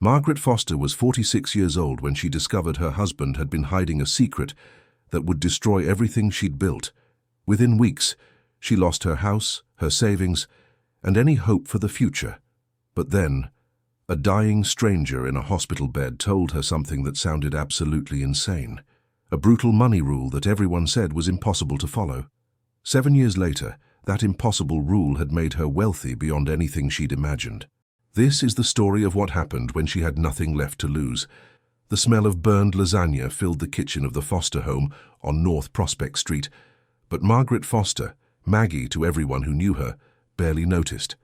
Margaret Foster was 46 years old when she discovered her husband had been hiding a secret that would destroy everything she'd built. Within weeks, she lost her house, her savings, and any hope for the future. But then, a dying stranger in a hospital bed told her something that sounded absolutely insane. A brutal money rule that everyone said was impossible to follow. 7 years later, that impossible rule had made her wealthy beyond anything she'd imagined. This is the story of what happened when she had nothing left to lose. The smell of burned lasagna filled the kitchen of the Foster home on North Prospect Street, but Margaret Foster, Maggie to everyone who knew her, barely noticed.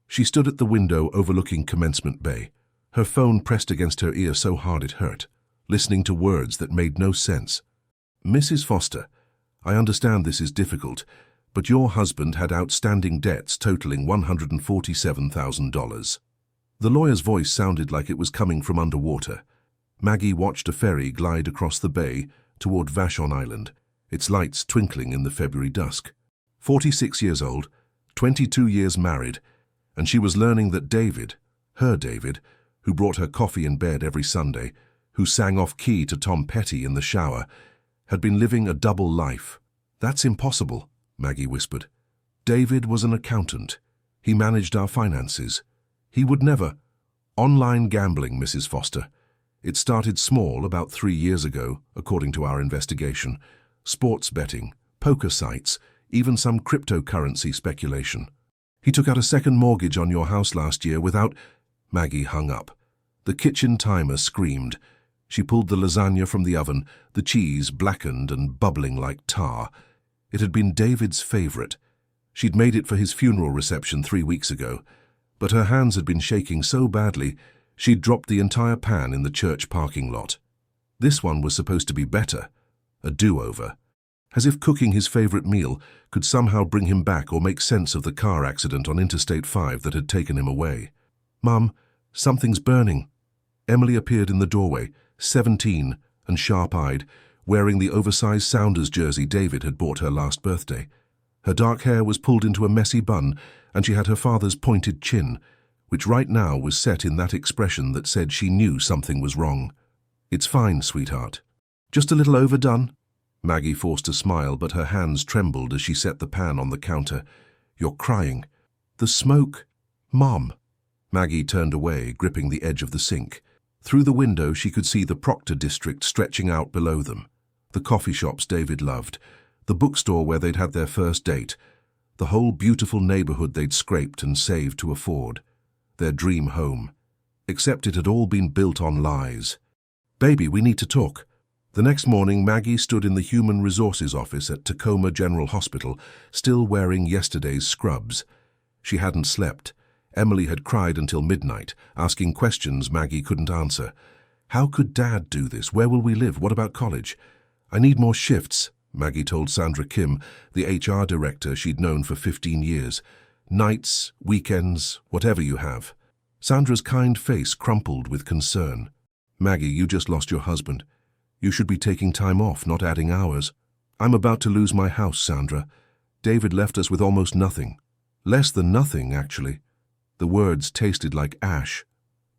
She stood at the window overlooking Commencement Bay, her phone pressed against her ear so hard it hurt, listening to words that made no sense. "Mrs. Foster, I understand this is difficult, but your husband had outstanding debts totaling $147,000. The lawyer's voice sounded like it was coming from underwater. Maggie watched a ferry glide across the bay toward Vashon Island, its lights twinkling in the February dusk. 46 years old, 22 years married, and she was learning that David, her David, who brought her coffee in bed every Sunday, who sang off-key to Tom Petty in the shower, had been living a double life. "That's impossible," Maggie whispered. "David was an accountant. He managed our finances. He would never—" "Online gambling, Mrs. Foster. It started small about 3 years ago, according to our investigation. Sports betting, poker sites, even some cryptocurrency speculation. He took out a second mortgage on your house last year without—" Maggie hung up. The kitchen timer screamed. She pulled the lasagna from the oven, the cheese blackened and bubbling like tar. It had been David's favorite. She'd made it for his funeral reception 3 weeks ago, but her hands had been shaking so badly she'd dropped the entire pan in the church parking lot. This one was supposed to be better, a do-over. As if cooking his favorite meal could somehow bring him back or make sense of the car accident on Interstate 5 that had taken him away. "Mum, something's burning." Emily appeared in the doorway, 17 and sharp-eyed, wearing the oversized Sounders jersey David had bought her last birthday. Her dark hair was pulled into a messy bun, and she had her father's pointed chin, which right now was set in that expression that said she knew something was wrong. "It's fine, sweetheart. Just a little overdone." Maggie forced a smile, but her hands trembled as she set the pan on the counter. "You're crying." "The smoke. Mom." Maggie turned away, gripping the edge of the sink. Through the window she could see the Proctor district stretching out below them, the coffee shops David loved, the bookstore where they'd had their first date, the whole beautiful neighborhood they'd scraped and saved to afford, their dream home. Except it had all been built on lies. "Baby, we need to talk." The next morning, Maggie stood in the Human Resources office at Tacoma General Hospital, still wearing yesterday's scrubs. She hadn't slept. Emily had cried until midnight, asking questions Maggie couldn't answer. How could Dad do this? Where will we live? What about college? "I need more shifts," Maggie told Sandra Kim, the HR director she'd known for 15 years. "Nights, weekends, whatever you have." Sandra's kind face crumpled with concern. "Maggie, you just lost your husband. You should be taking time off, not adding hours." "I'm about to lose my house, Sandra. David left us with almost nothing. Less than nothing, actually." The words tasted like ash.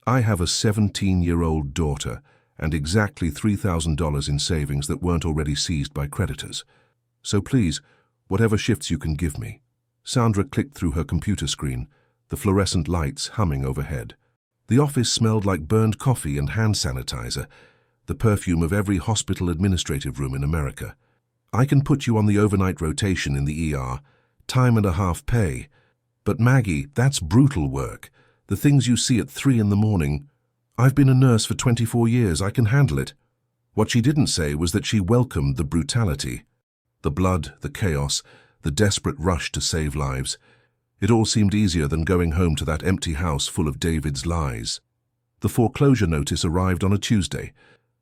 "I have a 17-year-old daughter and exactly $3,000 in savings that weren't already seized by creditors. So please, whatever shifts you can give me." Sandra clicked through her computer screen, the fluorescent lights humming overhead. The office smelled like burned coffee and hand sanitizer, the perfume of every hospital administrative room in America. "I can put you on the overnight rotation in the ER, time and a half pay. But Maggie, that's brutal work. The things you see at 3 in the morning. I've been a nurse for 24 years. I can handle it." What she didn't say was that she welcomed the brutality. The blood, the chaos, the desperate rush to save lives. It all seemed easier than going home to that empty house full of David's lies. The foreclosure notice arrived on a Tuesday.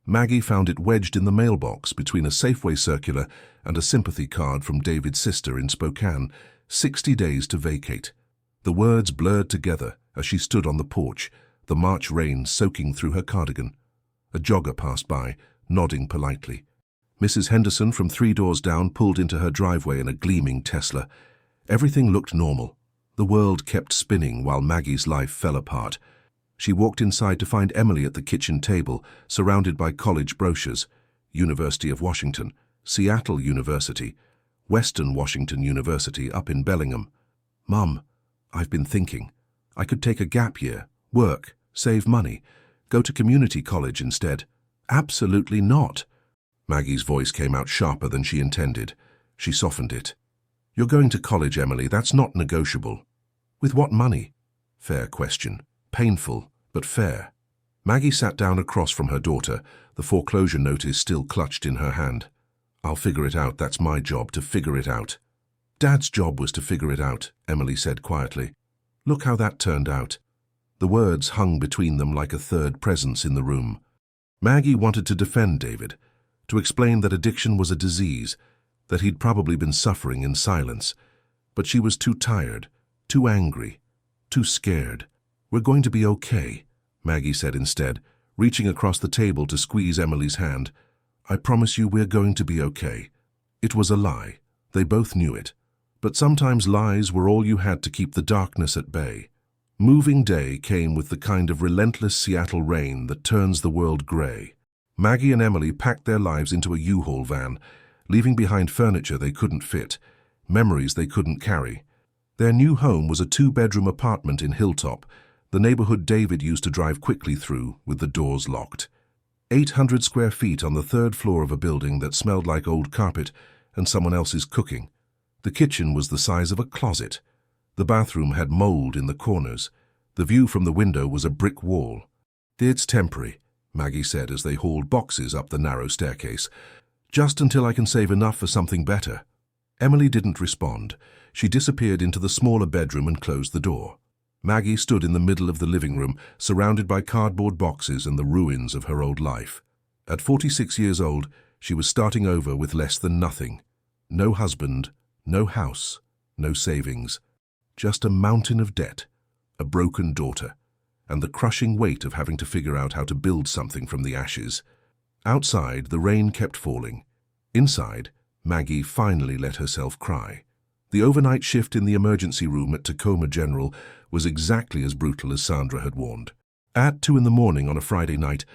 Maggie found it wedged in the mailbox between a Safeway circular and a sympathy card from David's sister in Spokane, 60 days to vacate. The words blurred together as she stood on the porch, the March rain soaking through her cardigan. A jogger passed by, nodding politely. Mrs. Henderson from 3 doors down pulled into her driveway in a gleaming Tesla. Everything looked normal. The world kept spinning while Maggie's life fell apart. She walked inside to find Emily at the kitchen table, surrounded by college brochures. University of Washington, Seattle University, Western Washington University up in Bellingham. "Mum, I've been thinking. I could take a gap year, work, save money, go to community college instead." "Absolutely not." Maggie's voice came out sharper than she intended. She softened it. "You're going to college, Emily. That's not negotiable." "With what money?" Fair question. Painful, but fair. Maggie sat down across from her daughter, the foreclosure notice still clutched in her hand. "I'll figure it out. That's my job, to figure it out." "Dad's job was to figure it out," Emily said quietly. "Look how that turned out." The words hung between them like a third presence in the room. Maggie wanted to defend David, to explain that addiction was a disease, that he'd probably been suffering in silence. But she was too tired, too angry, too scared. "We're going to be okay," Maggie said instead, reaching across the table to squeeze Emily's hand. "I promise you we're going to be okay." It was a lie. They both knew it. But sometimes lies were all you had to keep the darkness at bay. Moving day came with the kind of relentless Seattle rain that turns the world gray. Maggie and Emily packed their lives into a U-Haul van, leaving behind furniture they couldn't fit, memories they couldn't carry. Their new home was a 2-bedroom apartment in Hilltop, the neighborhood David used to drive quickly through with the doors locked. 800 square feet on the 3rd floor of a building that smelled like old carpet and someone else's cooking. The kitchen was the size of a closet. The bathroom had mold in the corners. The view from the window was a brick wall. "It's temporary," Maggie said as they hauled boxes up the narrow staircase. "Just until I can save enough for something better." Emily didn't respond. She disappeared into the smaller bedroom and closed the door. Maggie stood in the middle of the living room, surrounded by cardboard boxes and the ruins of her old life. At 46 years old, she was starting over with less than nothing. No husband, no house, no savings. Just a mountain of debt, a broken daughter, and the crushing weight of having to figure out how to build something from the ashes. Outside, the rain kept falling. Inside, Maggie finally let herself cry. The overnight shift in the emergency room at Tacoma General was exactly as brutal as Sandra had warned. At 2 a.m. on a Friday night,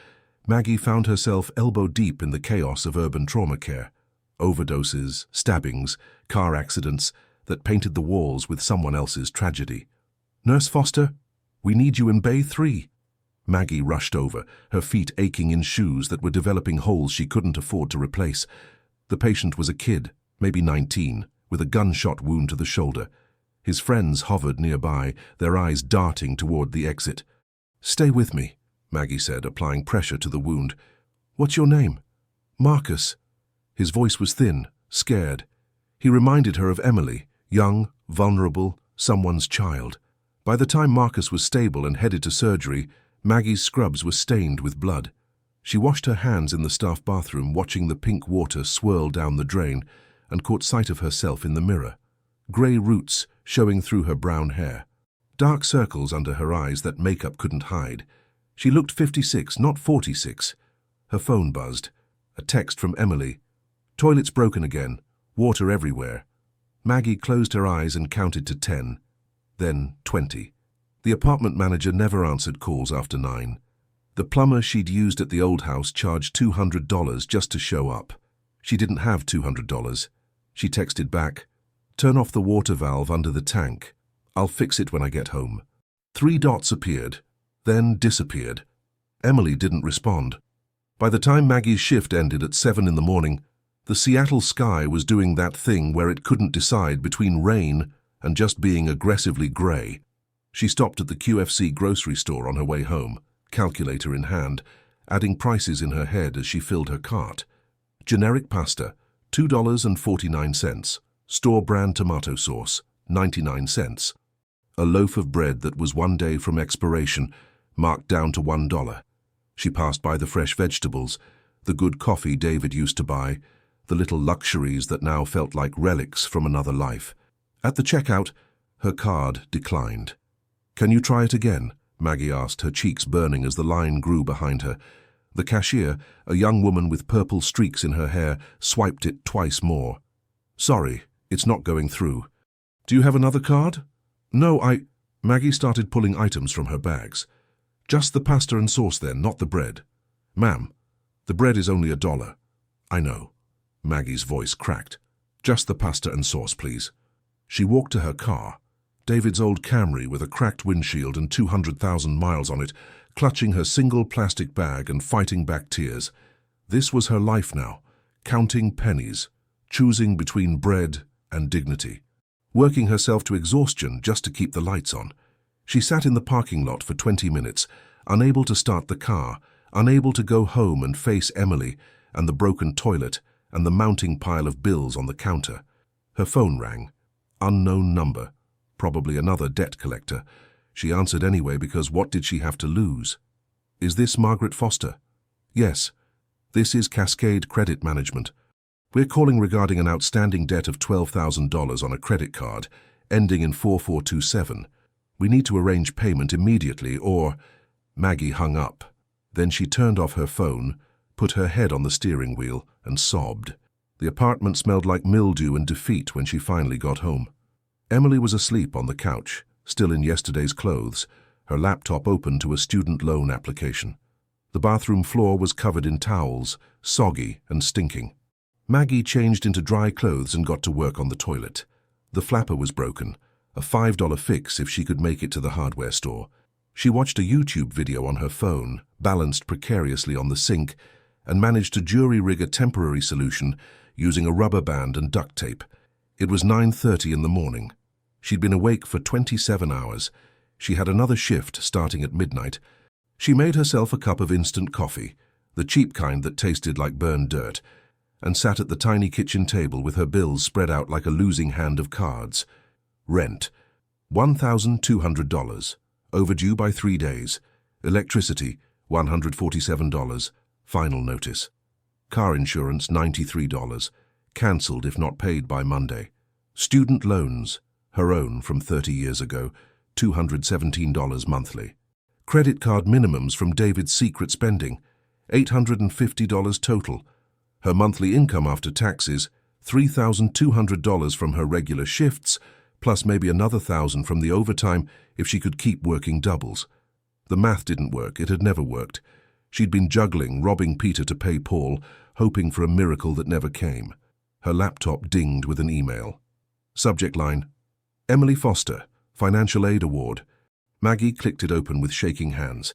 Maggie found herself elbow-deep in the chaos of urban trauma care. Overdoses, stabbings, car accidents that painted the walls with someone else's tragedy. "Nurse Foster, we need you in Bay 3. Maggie rushed over, her feet aching in shoes that were developing holes she couldn't afford to replace. The patient was a kid, maybe 19, with a gunshot wound to the shoulder. His friends hovered nearby, their eyes darting toward the exit. "Stay with me," Maggie said, applying pressure to the wound. "What's your name?" "Marcus." His voice was thin, scared. He reminded her of Emily, young, vulnerable, someone's child. By the time Marcus was stable and headed to surgery, Maggie's scrubs were stained with blood. She washed her hands in the staff bathroom, watching the pink water swirl down the drain, and caught sight of herself in the mirror. Grey roots showing through her brown hair. Dark circles under her eyes that makeup couldn't hide. She looked 56, not 46. Her phone buzzed. A text from Emily. "Toilet's broken again. Water everywhere." Maggie closed her eyes and counted to 10. Then 20. The apartment manager never answered calls after 9. The plumber she'd used at the old house charged $200 just to show up. She didn't have $200. She texted back, "Turn off the water valve under the tank. I'll fix it when I get home." 3 dots appeared, then disappeared. Emily didn't respond. By the time Maggie's shift ended at 7 in the morning, the Seattle sky was doing that thing where it couldn't decide between rain and just being aggressively gray. She stopped at the QFC grocery store on her way home, calculator in hand, adding prices in her head as she filled her cart. Generic pasta, $2.49. Store-brand tomato sauce, 99 cents. A loaf of bread that was 1 day from expiration, marked down to $1. She passed by the fresh vegetables, the good coffee David used to buy, the little luxuries that now felt like relics from another life. At the checkout, her card declined. "Can you try it again?" Maggie asked, her cheeks burning as the line grew behind her. The cashier, a young woman with purple streaks in her hair, swiped it twice more. "Sorry, it's not going through." "Do you have another card?" "No, Maggie started pulling items from her bags. Just the pasta and sauce then, not the bread. Ma'am, the bread is only $1. I know. Maggie's voice cracked. Just the pasta and sauce, please. She walked to her car, David's old Camry with a cracked windshield and 200,000 miles on it, clutching her single plastic bag and fighting back tears. This was her life now, counting pennies, choosing between bread and dignity, working herself to exhaustion just to keep the lights on. She sat in the parking lot for 20 minutes, unable to start the car, unable to go home and face Emily and the broken toilet and the mounting pile of bills on the counter. Her phone rang. Unknown number. Probably another debt collector. She answered anyway because what did she have to lose? Is this Margaret Foster? Yes. This is Cascade Credit Management. We're calling regarding an outstanding debt of $12,000 on a credit card, ending in 4427. We need to arrange payment immediately or... Maggie hung up. Then she turned off her phone, put her head on the steering wheel, and sobbed. The apartment smelled like mildew and defeat when she finally got home. Emily was asleep on the couch, still in yesterday's clothes, her laptop open to a student loan application. The bathroom floor was covered in towels, soggy and stinking. Maggie changed into dry clothes and got to work on the toilet. The flapper was broken, a $5 fix if she could make it to the hardware store. She watched a YouTube video on her phone, balanced precariously on the sink, and managed to jury-rig a temporary solution using a rubber band and duct tape. It was 9:30 in the morning. She'd been awake for 27 hours. She had another shift starting at midnight. She made herself a cup of instant coffee, the cheap kind that tasted like burned dirt, and sat at the tiny kitchen table with her bills spread out like a losing hand of cards. Rent, $1,200, overdue by 3 days. Electricity, $147, final notice. Car insurance, $93, cancelled if not paid by Monday. Student loans, her own from 30 years ago, $217 monthly. Credit card minimums from David's secret spending, $850 total. Her monthly income after taxes, $3,200 from her regular shifts, plus maybe another $1,000 from the overtime if she could keep working doubles. The math didn't work, it had never worked. She'd been juggling, robbing Peter to pay Paul, hoping for a miracle that never came. Her laptop dinged with an email. Subject line, Emily Foster, Financial Aid Award. Maggie clicked it open with shaking hands.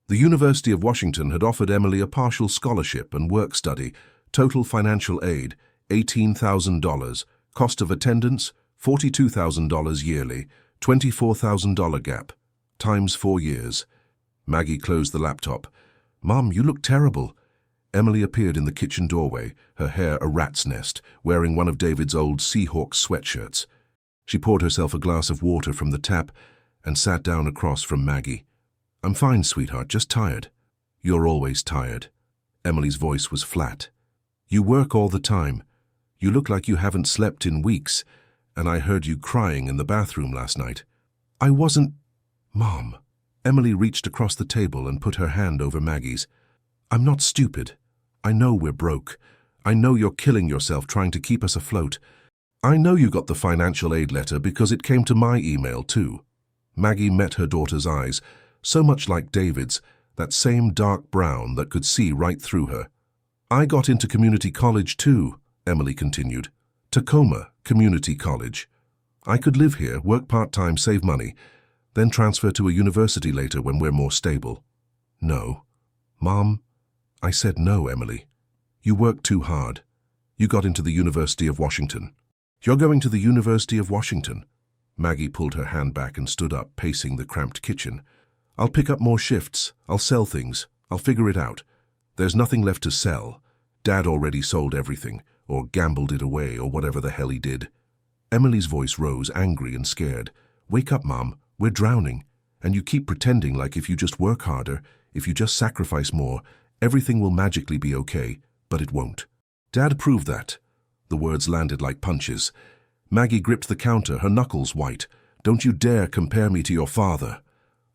The University of Washington had offered Emily a partial scholarship and work study, total financial aid, $18,000, cost of attendance, $42,000 yearly, $24,000 gap, times 4 years. Maggie closed the laptop. Mom, you look terrible. Emily appeared in the kitchen doorway, her hair a rat's nest, wearing one of David's old Seahawks sweatshirts. She poured herself a glass of water from the tap and sat down across from Maggie. I'm fine, sweetheart, just tired. You're always tired. Emily's voice was flat. You work all the time. You look like you haven't slept in weeks, and I heard you crying in the bathroom last night. I wasn't... Mom. Emily reached across the table and put her hand over Maggie's. I'm not stupid. I know we're broke. I know you're killing yourself trying to keep us afloat. I know you got the financial aid letter because it came to my email too. Maggie met her daughter's eyes, so much like David's, that same dark brown that could see right through her. I got into community college too, Emily continued. Tacoma Community College. I could live here, work part-time, save money, then transfer to a university later when we're more stable. No. Mom, I said no, Emily. You worked too hard. You got into the University of Washington. You're going to the University of Washington. Maggie pulled her hand back and stood up, pacing the cramped kitchen. I'll pick up more shifts. I'll sell things. I'll figure it out. There's nothing left to sell. Dad already sold everything, or gambled it away, or whatever the hell he did. Emily's voice rose, angry and scared. Wake up, Mom. We're drowning. And you keep pretending like if you just work harder, if you just sacrifice more, everything will magically be okay, but it won't. Dad proved that. The words landed like punches. Maggie gripped the counter, her knuckles white. Don't you dare compare me to your father.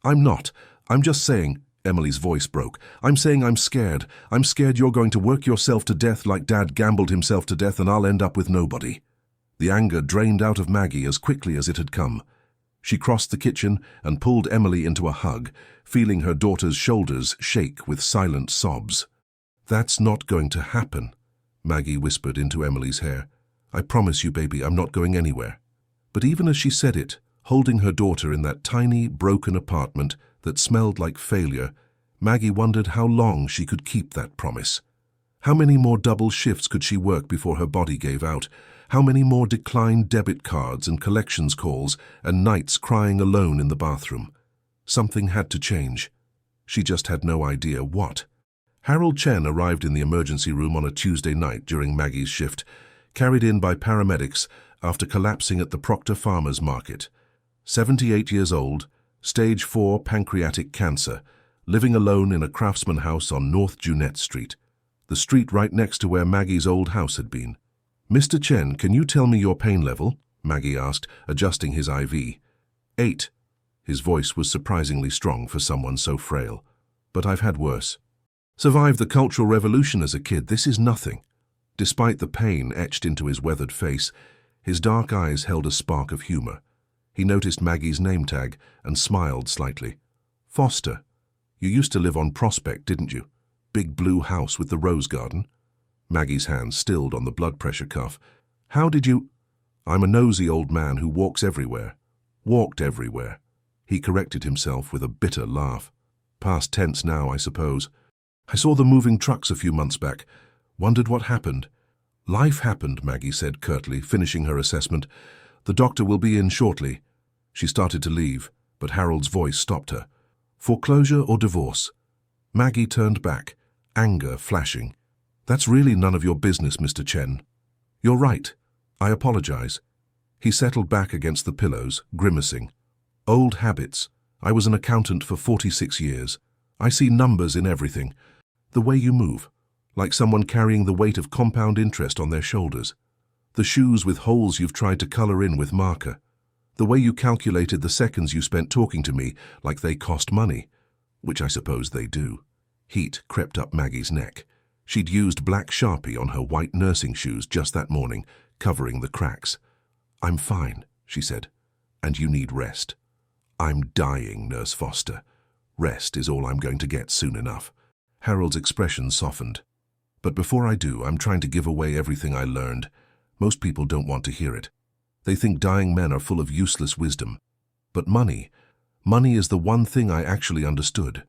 I'm not. I'm just saying, Emily's voice broke. I'm saying I'm scared. I'm scared you're going to work yourself to death like Dad gambled himself to death and I'll end up with nobody. The anger drained out of Maggie as quickly as it had come. She crossed the kitchen and pulled Emily into a hug, feeling her daughter's shoulders shake with silent sobs. "That's not going to happen," Maggie whispered into Emily's hair. "I promise you, baby, I'm not going anywhere." But even as she said it, holding her daughter in that tiny, broken apartment that smelled like failure, Maggie wondered how long she could keep that promise. How many more double shifts could she work before her body gave out? How many more declined debit cards and collections calls and nights crying alone in the bathroom? Something had to change. She just had no idea what. Harold Chen arrived in the emergency room on a Tuesday night during Maggie's shift, carried in by paramedics after collapsing at the Proctor Farmers Market. 78 years old, stage 4 pancreatic cancer, living alone in a craftsman house on North Junette Street, the street right next to where Maggie's old house had been. "Mr. Chen, can you tell me your pain level?" Maggie asked, adjusting his IV. 8. His voice was surprisingly strong for someone so frail. "But I've had worse. Survived the Cultural Revolution as a kid. This is nothing." Despite the pain etched into his weathered face, his dark eyes held a spark of humor. He noticed Maggie's name tag and smiled slightly. "Foster, you used to live on Prospect, didn't you? Big blue house with the rose garden?" Maggie's hand stilled on the blood pressure cuff. "How did you—" "I'm a nosy old man who walks everywhere." "Walked everywhere." He corrected himself with a bitter laugh. "Past tense now, I suppose. I saw the moving trucks a few months back. Wondered what happened." "Life happened," Maggie said curtly, finishing her assessment. "The doctor will be in shortly." She started to leave, but Harold's voice stopped her. "Foreclosure or divorce?" Maggie turned back, anger flashing. "That's really none of your business, Mr. Chen." "You're right. I apologize." He settled back against the pillows, grimacing. "Old habits. I was an accountant for 46 years. I see numbers in everything. The way you move, like someone carrying the weight of compound interest on their shoulders. The shoes with holes you've tried to color in with marker. The way you calculated the seconds you spent talking to me like they cost money, which I suppose they do." Heat crept up Maggie's neck. She'd used black Sharpie on her white nursing shoes just that morning, covering the cracks. "I'm fine," she said, "and you need rest." "I'm dying, Nurse Foster. Rest is all I'm going to get soon enough." Harold's expression softened. "But before I do, I'm trying to give away everything I learned. Most people don't want to hear it. They think dying men are full of useless wisdom. But money is the one thing I actually understood."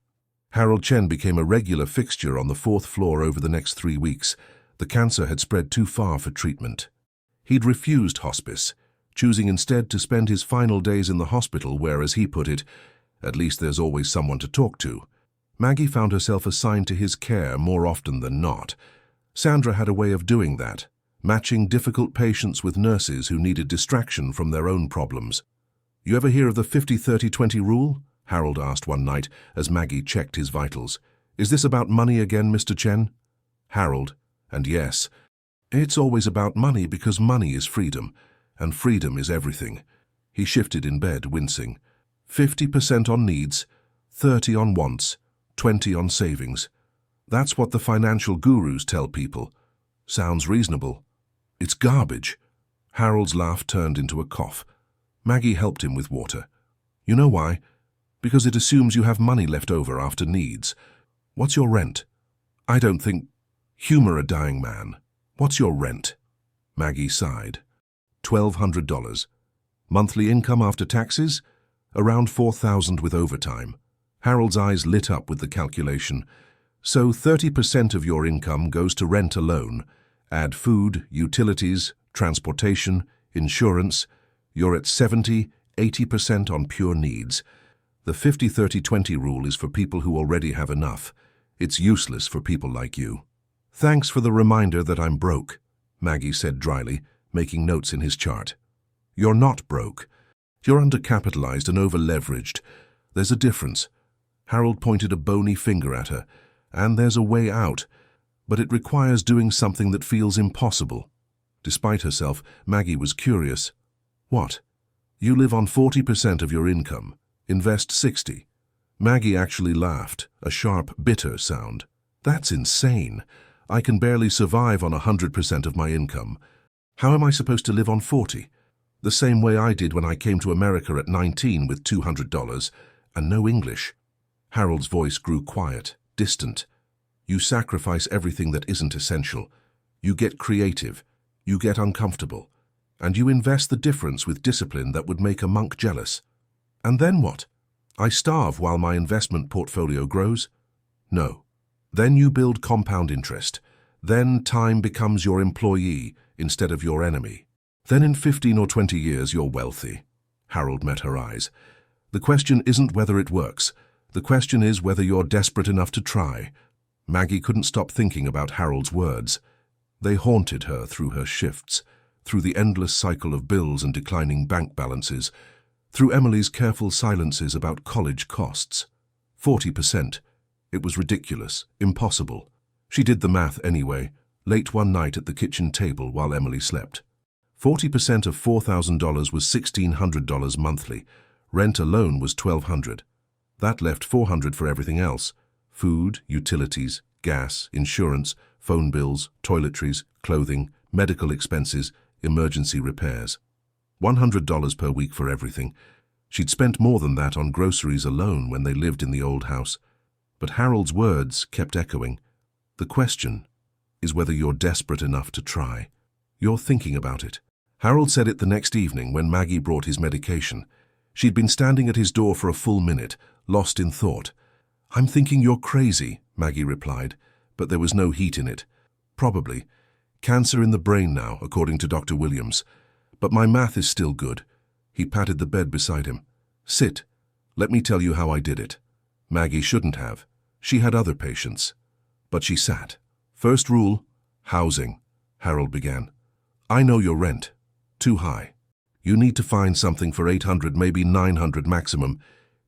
Harold Chen became a regular fixture on the 4th floor over the next 3 weeks. The cancer had spread too far for treatment. He'd refused hospice, choosing instead to spend his final days in the hospital where, as he put it, "at least there's always someone to talk to." Maggie found herself assigned to his care more often than not. Sandra had a way of doing that, matching difficult patients with nurses who needed distraction from their own problems. "You ever hear of the 50-30-20 rule?" Harold asked one night as Maggie checked his vitals. "Is this about money again, Mr. Chen?" Harold, and yes, it's always about money because money is freedom, and freedom is everything. He shifted in bed, wincing. 50% on needs, 30 on wants, 20 on savings. That's what the financial gurus tell people. Sounds reasonable. It's garbage. Harold's laugh turned into a cough. Maggie helped him with water. "You know why? Because it assumes you have money left over after needs. What's your rent?" "I don't think—" "Humor a dying man. What's your rent?" Maggie sighed. $1,200. Monthly income after taxes? Around $4,000 with overtime. Harold's eyes lit up with the calculation. So 30% of your income goes to rent alone. Add food, utilities, transportation, insurance. You're at 70–80% on pure needs. The 50-30-20 rule is for people who already have enough. It's useless for people like you." "Thanks for the reminder that I'm broke," Maggie said dryly, making notes in his chart. "You're not broke. You're undercapitalized and over-leveraged. There's a difference." Harold pointed a bony finger at her. "And there's a way out, but it requires doing something that feels impossible." Despite herself, Maggie was curious. "What?" "You live on 40% of your income. Invest 60. Maggie actually laughed, a sharp, bitter sound. "That's insane. I can barely survive on 100% of my income. How am I supposed to live on 40? The same way I did when I came to America at 19 with $200 and no English." Harold's voice grew quiet, distant. You sacrifice everything that isn't essential. You get creative. You get uncomfortable. And you invest the difference with discipline that would make a monk jealous. And then what? I starve while my investment portfolio grows? No. Then you build compound interest. Then time becomes your employee instead of your enemy. Then in 15 or 20 years you're wealthy. Harold met her eyes. The question isn't whether it works. The question is whether you're desperate enough to try. Maggie couldn't stop thinking about Harold's words. They haunted her through her shifts, through the endless cycle of bills and declining bank balances, through Emily's careful silences about college costs. 40%. It was ridiculous, impossible. She did the math anyway, late one night at the kitchen table while Emily slept. 40% of $4,000 was $1,600 monthly. Rent alone was $1,200. That left $400 for everything else. Food, utilities, gas, insurance, phone bills, toiletries, clothing, medical expenses, emergency repairs. $100 per week for everything. She'd spent more than that on groceries alone when they lived in the old house. But Harold's words kept echoing. The question is whether you're desperate enough to try. You're thinking about it. Harold said it the next evening when Maggie brought his medication. She'd been standing at his door for a full minute, lost in thought. I'm thinking you're crazy, Maggie replied, but there was no heat in it. Probably. Cancer in the brain now, according to Dr. Williams. But my math is still good. He patted the bed beside him. Sit. Let me tell you how I did it. Maggie shouldn't have. She had other patients. But she sat. First rule, housing, Harold began. I know your rent. Too high. You need to find something for $800, maybe $900 maximum.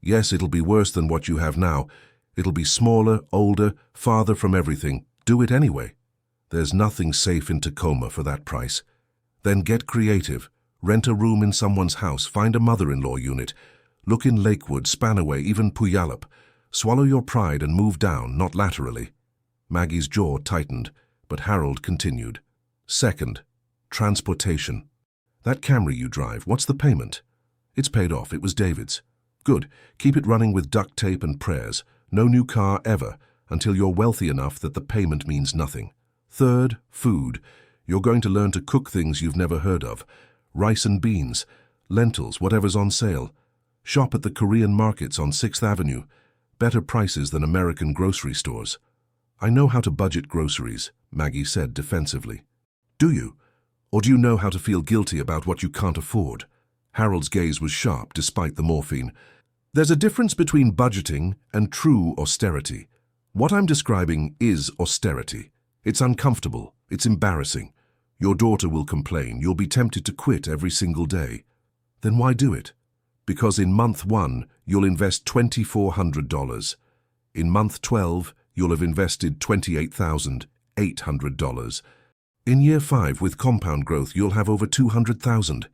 Yes, it'll be worse than what you have now. It'll be smaller, older, farther from everything. Do it anyway. There's nothing safe in Tacoma for that price. Then get creative. Rent a room in someone's house. Find a mother-in-law unit. Look in Lakewood, Spanaway, even Puyallup. Swallow your pride and move down, not laterally. Maggie's jaw tightened, but Harold continued. Second, transportation. That Camry you drive, what's the payment? It's paid off. It was David's. Good. Keep it running with duct tape and prayers. No new car ever, until you're wealthy enough that the payment means nothing. Third, food. You're going to learn to cook things you've never heard of. Rice and beans, lentils, whatever's on sale. Shop at the Korean markets on 6th Avenue. Better prices than American grocery stores. I know how to budget groceries, Maggie said defensively. Do you? Or do you know how to feel guilty about what you can't afford? Harold's gaze was sharp despite the morphine. There's a difference between budgeting and true austerity. What I'm describing is austerity. It's uncomfortable. It's embarrassing. Your daughter will complain. You'll be tempted to quit every single day. Then why do it? Because in month 1, you'll invest $2,400. In month 12, you'll have invested $28,800. In year 5, with compound growth, you'll have over $200,000.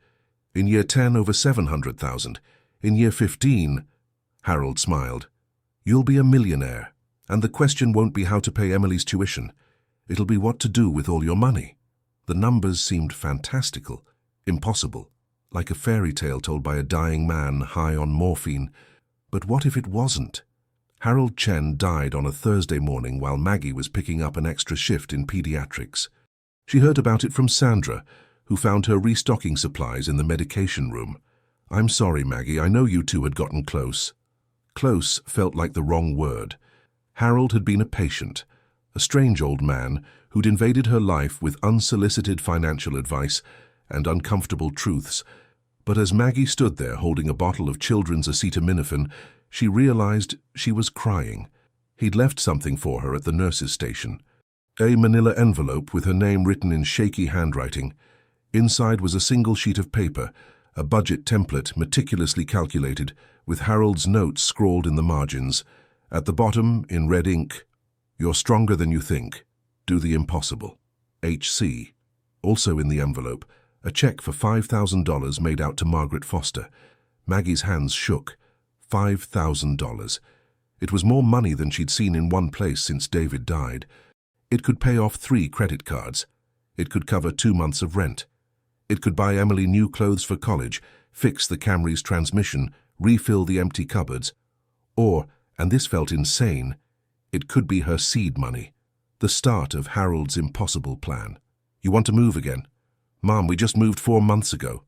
In year 10, over $700,000. In year 15, Harold smiled, you'll be a millionaire. And the question won't be how to pay Emily's tuition. It'll be what to do with all your money. The numbers seemed fantastical, impossible, like a fairy tale told by a dying man high on morphine. But what if it wasn't? Harold Chen died on a Thursday morning while Maggie was picking up an extra shift in pediatrics. She heard about it from Sandra, who found her restocking supplies in the medication room. I'm sorry, Maggie, I know you two had gotten close. Close felt like the wrong word. Harold had been a patient, a strange old man who'd invaded her life with unsolicited financial advice and uncomfortable truths. But as Maggie stood there holding a bottle of children's acetaminophen, she realized she was crying. He'd left something for her at the nurse's station. A manila envelope with her name written in shaky handwriting. Inside was a single sheet of paper, a budget template meticulously calculated, with Harold's notes scrawled in the margins. At the bottom, in red ink, "You're stronger than you think. Do the impossible. H.C." Also in the envelope, a check for $5,000 made out to Margaret Foster. Maggie's hands shook. $5,000. It was more money than she'd seen in one place since David died. It could pay off 3 credit cards. It could cover 2 months of rent. It could buy Emily new clothes for college, fix the Camry's transmission, refill the empty cupboards. Or, And this felt insane. It could be her seed money, the start of Harold's impossible plan. "You want to move again?" "Mom, we just moved 4 months ago."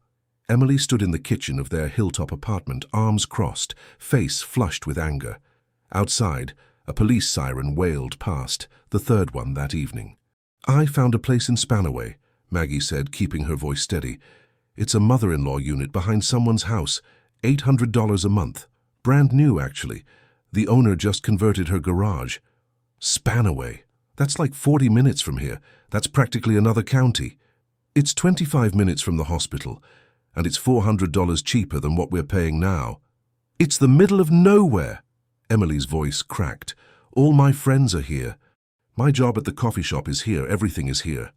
Emily stood in the kitchen of their hilltop apartment, arms crossed, face flushed with anger. Outside, a police siren wailed past, the third one that evening. "I found a place in Spanaway," Maggie said, keeping her voice steady. "It's a mother-in-law unit behind someone's house, $800 a month. Brand new, actually. The owner just converted her garage." "Spanaway? That's like 40 minutes from here. That's practically another county." "It's 25 minutes from the hospital, and it's $400 cheaper than what we're paying now." "It's the middle of nowhere." Emily's voice cracked. "All my friends are here. My job at the coffee shop is here. Everything is here."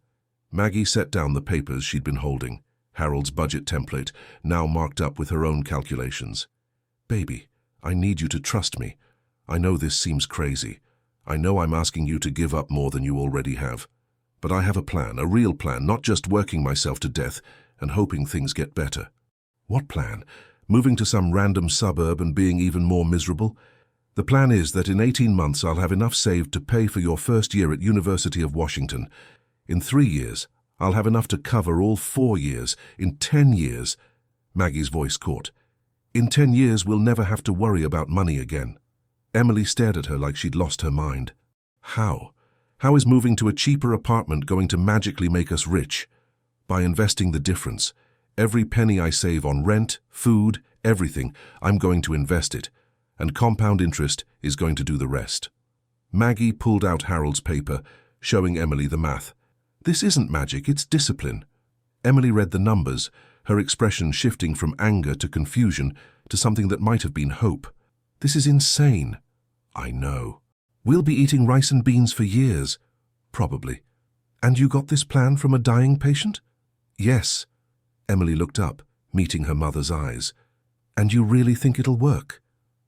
Maggie set down the papers she'd been holding, Harold's budget template, now marked up with her own calculations. "Baby, I need you to trust me. I know this seems crazy. I know I'm asking you to give up more than you already have. But I have a plan, a real plan, not just working myself to death and hoping things get better." "What plan? Moving to some random suburb and being even more miserable?" "The plan is that in 18 months I'll have enough saved to pay for your first year at University of Washington. In 3 years, I'll have enough to cover all 4 years. In 10 years, Maggie's voice caught. "In 10 years, we'll never have to worry about money again." Emily stared at her like she'd lost her mind. "How? How is moving to a cheaper apartment going to magically make us rich?" "By investing the difference. Every penny I save on rent, food, everything, I'm going to invest it. And compound interest is going to do the rest." Maggie pulled out Harold's paper, showing Emily the math. "This isn't magic, it's discipline." Emily read the numbers, her expression shifting from anger to confusion to something that might have been hope. "This is insane." "I know. We'll be eating rice and beans for years." "Probably." "And you got this plan from a dying patient?" "Yes." Emily looked up, meeting her mother's eyes. "And you really think it'll work?"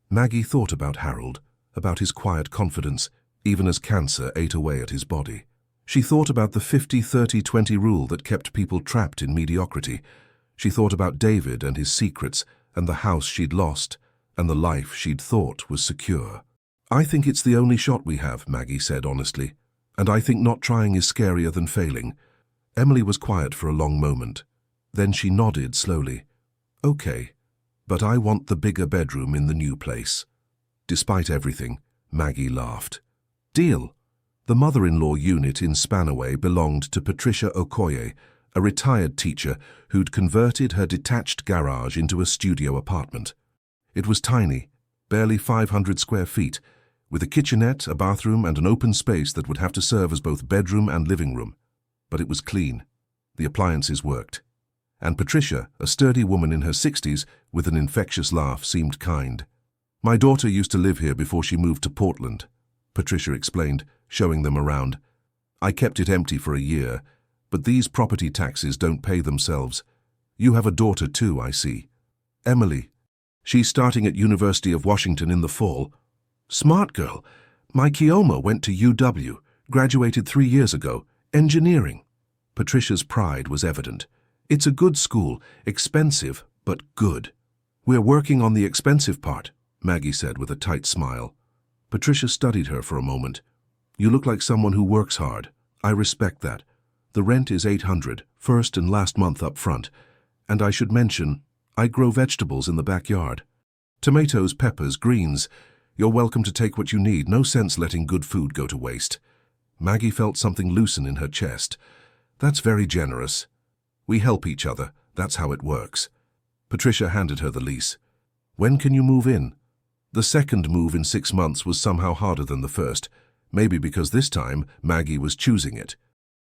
Maggie thought about Harold, about his quiet confidence, even as cancer ate away at his body. She thought about the 50-30-20 rule that kept people trapped in mediocrity. She thought about David and his secrets, and the house she'd lost, and the life she'd thought was secure. "I think it's the only shot we have," Maggie said honestly, "and I think not trying is scarier than failing." Emily was quiet for a long moment. Then she nodded slowly. "Okay, but I want the bigger bedroom in the new place." Despite everything, Maggie laughed. "Deal." The mother-in-law unit in Spanaway belonged to Patricia Okoye, a retired teacher who'd converted her detached garage into a studio apartment. It was tiny, barely 500 square feet, with a kitchenette, a bathroom, and an open space that would have to serve as both bedroom and living room. But it was clean. The appliances worked. And Patricia, a sturdy woman in her 60s, with an infectious laugh, seemed kind. "My daughter used to live here before she moved to Portland," Patricia explained, showing them around. "I kept it empty for a year, but these property taxes don't pay themselves. You have a daughter too, I see." "Emily. She's starting at University of Washington in the fall." "Smart girl. My Kioma went to UW, graduated 3 years ago, engineering." Patricia's pride was evident. "It's a good school, expensive, but good." "We're working on the expensive part," Maggie said with a tight smile. Patricia studied her for a moment. "You look like someone who works hard. I respect that. The rent is $800, first and last month up front. And I should mention, I grow vegetables in the backyard. Tomatoes, peppers, greens. You're welcome to take what you need. No sense letting good food go to waste." Maggie felt something loosen in her chest. "That's very generous. We help each other. That's how it works." Patricia handed her the lease. "When can you move in?" The second move in 6 months was somehow harder than the first, maybe because this time Maggie was choosing it.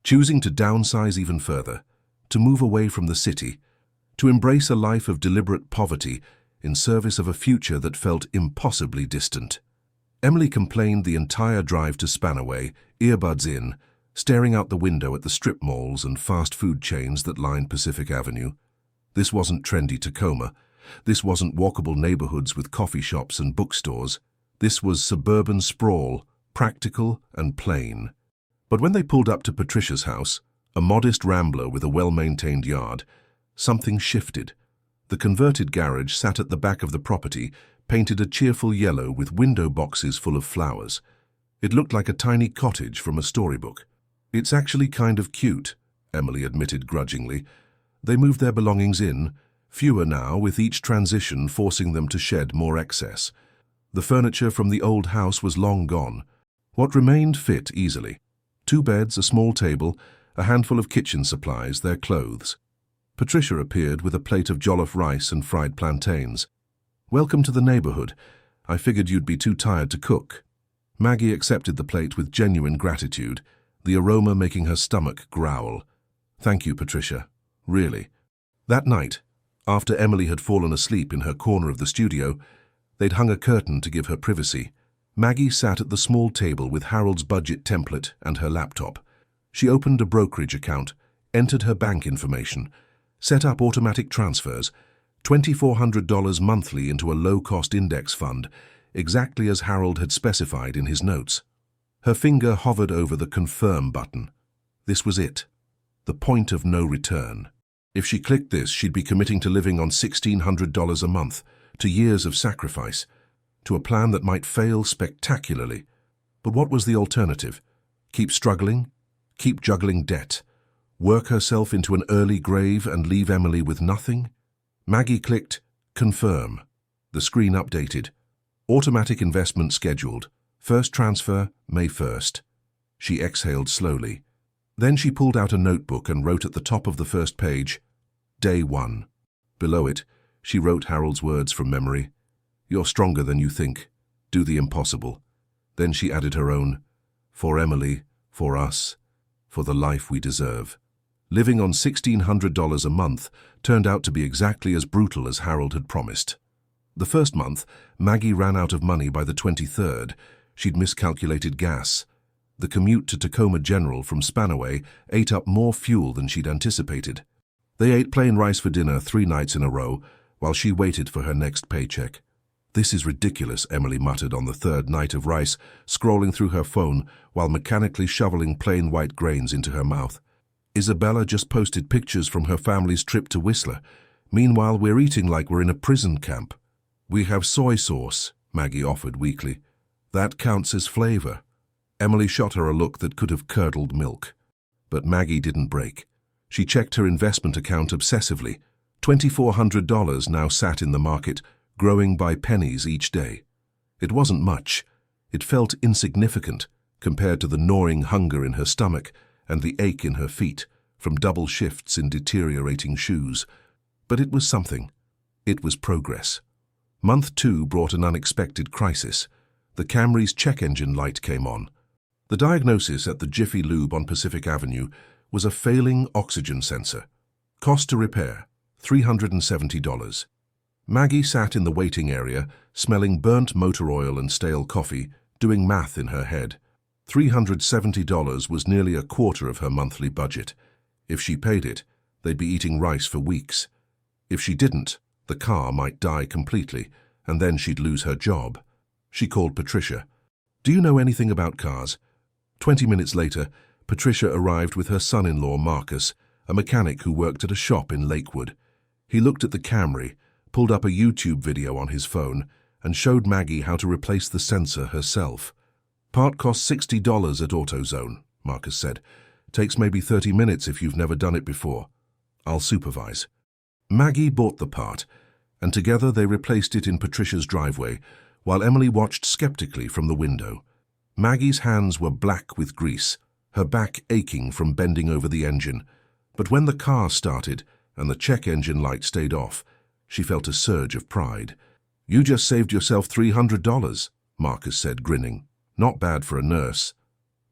Choosing to downsize even further, to move away from the city, to embrace a life of deliberate poverty in service of a future that felt impossibly distant. Emily complained the entire drive to Spanaway, earbuds in, staring out the window at the strip malls and fast food chains that lined Pacific Avenue. This wasn't trendy Tacoma. This wasn't walkable neighborhoods with coffee shops and bookstores. This was suburban sprawl, practical and plain. But when they pulled up to Patricia's house, a modest rambler with a well-maintained yard, something shifted. The converted garage sat at the back of the property, painted a cheerful yellow with window boxes full of flowers. It looked like a tiny cottage from a storybook. "It's actually kind of cute," Emily admitted grudgingly. They moved their belongings in, fewer now, with each transition forcing them to shed more excess. The furniture from the old house was long gone. What remained fit easily. 2 beds, a small table, a handful of kitchen supplies, their clothes. Patricia appeared with a plate of jollof rice and fried plantains. "Welcome to the neighborhood. I figured you'd be too tired to cook." Maggie accepted the plate with genuine gratitude, the aroma making her stomach growl. "Thank you, Patricia. Really." That night, after Emily had fallen asleep in her corner of the studio, they'd hung a curtain to give her privacy. Maggie sat at the small table with Harold's budget template and her laptop. She opened a brokerage account, entered her bank information, set up automatic transfers, $2,400 monthly into a low-cost index fund, exactly as Harold had specified in his notes. Her finger hovered over the confirm button. This was it. The point of no return. If she clicked this, she'd be committing to living on $1,600 a month, to years of sacrifice, to a plan that might fail spectacularly. But what was the alternative? Keep struggling? Keep juggling debt? Work herself into an early grave and leave Emily with nothing? Maggie clicked confirm. The screen updated. Automatic investment scheduled. First transfer, May 1st. She exhaled slowly. Then she pulled out a notebook and wrote at the top of the first page, Day 1. Below it, she wrote Harold's words from memory. "You're stronger than you think. Do the impossible." Then she added her own, "For Emily, for us, for the life we deserve." Living on $1,600 a month turned out to be exactly as brutal as Harold had promised. The first month, Maggie ran out of money by the 23rd. She'd miscalculated gas. The commute to Tacoma General from Spanaway ate up more fuel than she'd anticipated. They ate plain rice for dinner 3 nights in a row, while she waited for her next paycheck. "This is ridiculous," Emily muttered on the 3rd night of rice, scrolling through her phone while mechanically shoveling plain white grains into her mouth. "Isabella just posted pictures from her family's trip to Whistler. Meanwhile, we're eating like we're in a prison camp." "We have soy sauce," Maggie offered weakly. "That counts as flavor." Emily shot her a look that could have curdled milk. But Maggie didn't break. She checked her investment account obsessively. $2,400 now sat in the market, growing by pennies each day. It wasn't much. It felt insignificant compared to the gnawing hunger in her stomach and the ache in her feet from double shifts in deteriorating shoes. But it was something. It was progress. Month 2 brought an unexpected crisis. The Camry's check engine light came on. The diagnosis at the Jiffy Lube on Pacific Avenue was a failing oxygen sensor. Cost to repair, $370. Maggie sat in the waiting area, smelling burnt motor oil and stale coffee, doing math in her head. $370 was nearly a quarter of her monthly budget. If she paid it, they'd be eating rice for weeks. If she didn't, the car might die completely, and then she'd lose her job. She called Patricia. "Do you know anything about cars?" 20 minutes later, Patricia arrived with her son-in-law Marcus, a mechanic who worked at a shop in Lakewood. He looked at the Camry, pulled up a YouTube video on his phone, and showed Maggie how to replace the sensor herself. "Part costs $60 at AutoZone," Marcus said. "Takes maybe 30 minutes if you've never done it before. I'll supervise." Maggie bought the part, and together they replaced it in Patricia's driveway, while Emily watched skeptically from the window. Maggie's hands were black with grease, her back aching from bending over the engine. But when the car started and the check engine light stayed off, she felt a surge of pride. "You just saved yourself $300, Marcus said, grinning. "Not bad for a nurse."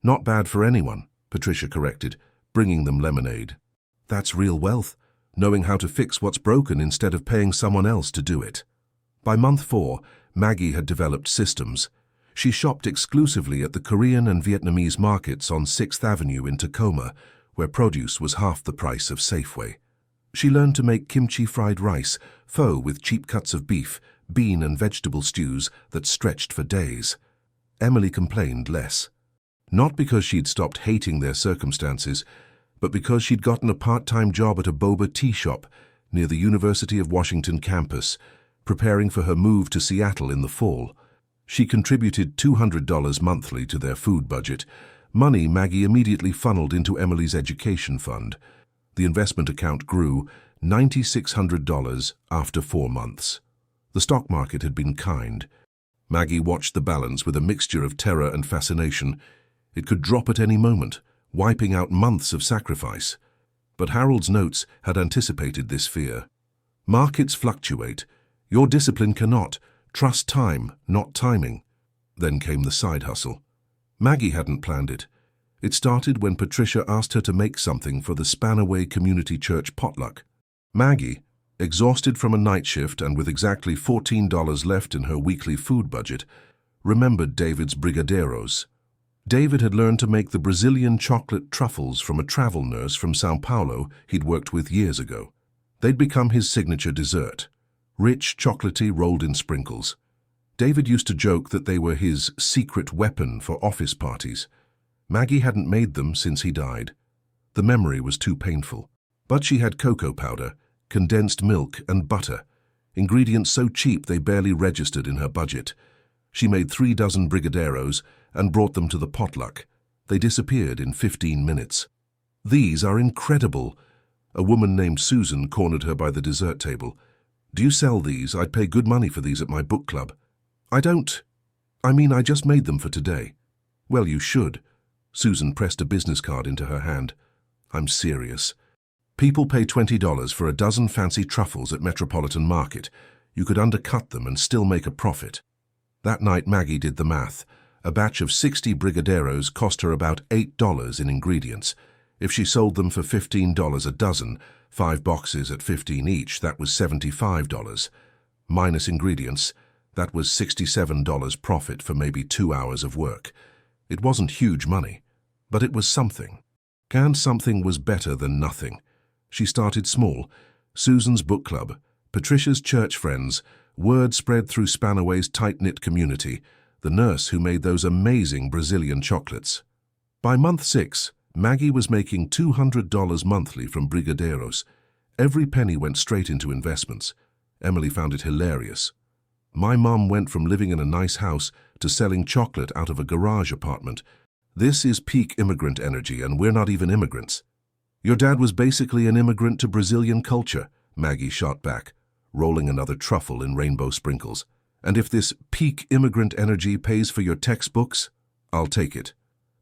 "Not bad for anyone," Patricia corrected, bringing them lemonade. "That's real wealth, knowing how to fix what's broken instead of paying someone else to do it." By month 4, Maggie had developed systems. She shopped exclusively at the Korean and Vietnamese markets on 6th Avenue in Tacoma, where produce was half the price of Safeway. She learned to make kimchi fried rice, pho with cheap cuts of beef, bean and vegetable stews that stretched for days. Emily complained less. Not because she'd stopped hating their circumstances, but because she'd gotten a part-time job at a boba tea shop near the University of Washington campus, preparing for her move to Seattle in the fall. She contributed $200 monthly to their food budget, money Maggie immediately funneled into Emily's education fund. The investment account grew $9,600 after 4 months. The stock market had been kind. Maggie watched the balance with a mixture of terror and fascination. It could drop at any moment, wiping out months of sacrifice. But Harold's notes had anticipated this fear. Markets fluctuate. Your discipline cannot. Trust time, not timing. Then came the side hustle. Maggie hadn't planned it. It started when Patricia asked her to make something for the Spanaway Community Church potluck. Maggie, exhausted from a night shift and with exactly $14 left in her weekly food budget, remembered David's brigadeiros. David had learned to make the Brazilian chocolate truffles from a travel nurse from São Paulo he'd worked with years ago. They'd become his signature dessert. Rich, chocolatey, rolled in sprinkles. David used to joke that they were his secret weapon for office parties. Maggie hadn't made them since he died. The memory was too painful. But she had cocoa powder, condensed milk, and butter, ingredients so cheap they barely registered in her budget. She made 3 dozen brigadeiros and brought them to the potluck. They disappeared in 15 minutes. "These are incredible." A woman named Susan cornered her by the dessert table. "Do you sell these? I'd pay good money for these at my book club." "I don't. I just made them for today." "Well, you should." Susan pressed a business card into her hand. "I'm serious. People pay $20 for a dozen fancy truffles at Metropolitan Market. You could undercut them and still make a profit." That night Maggie did the math. A batch of 60 brigadeiros cost her about $8 in ingredients. If she sold them for $15 a dozen, 5 boxes at $15 each, that was $75. Minus ingredients, that was $67 profit for maybe 2 hours of work. It wasn't huge money, but it was something. And something was better than nothing. She started small. Susan's book club, Patricia's church friends, word spread through Spanaway's tight-knit community, the nurse who made those amazing Brazilian chocolates. By month 6, Maggie was making $200 monthly from brigadeiros. Every penny went straight into investments. Emily found it hilarious. "My mom went from living in a nice house to selling chocolate out of a garage apartment. This is peak immigrant energy, and we're not even immigrants." "Your dad was basically an immigrant to Brazilian culture," Maggie shot back, rolling another truffle in rainbow sprinkles. "And if this peak immigrant energy pays for your textbooks, I'll take it."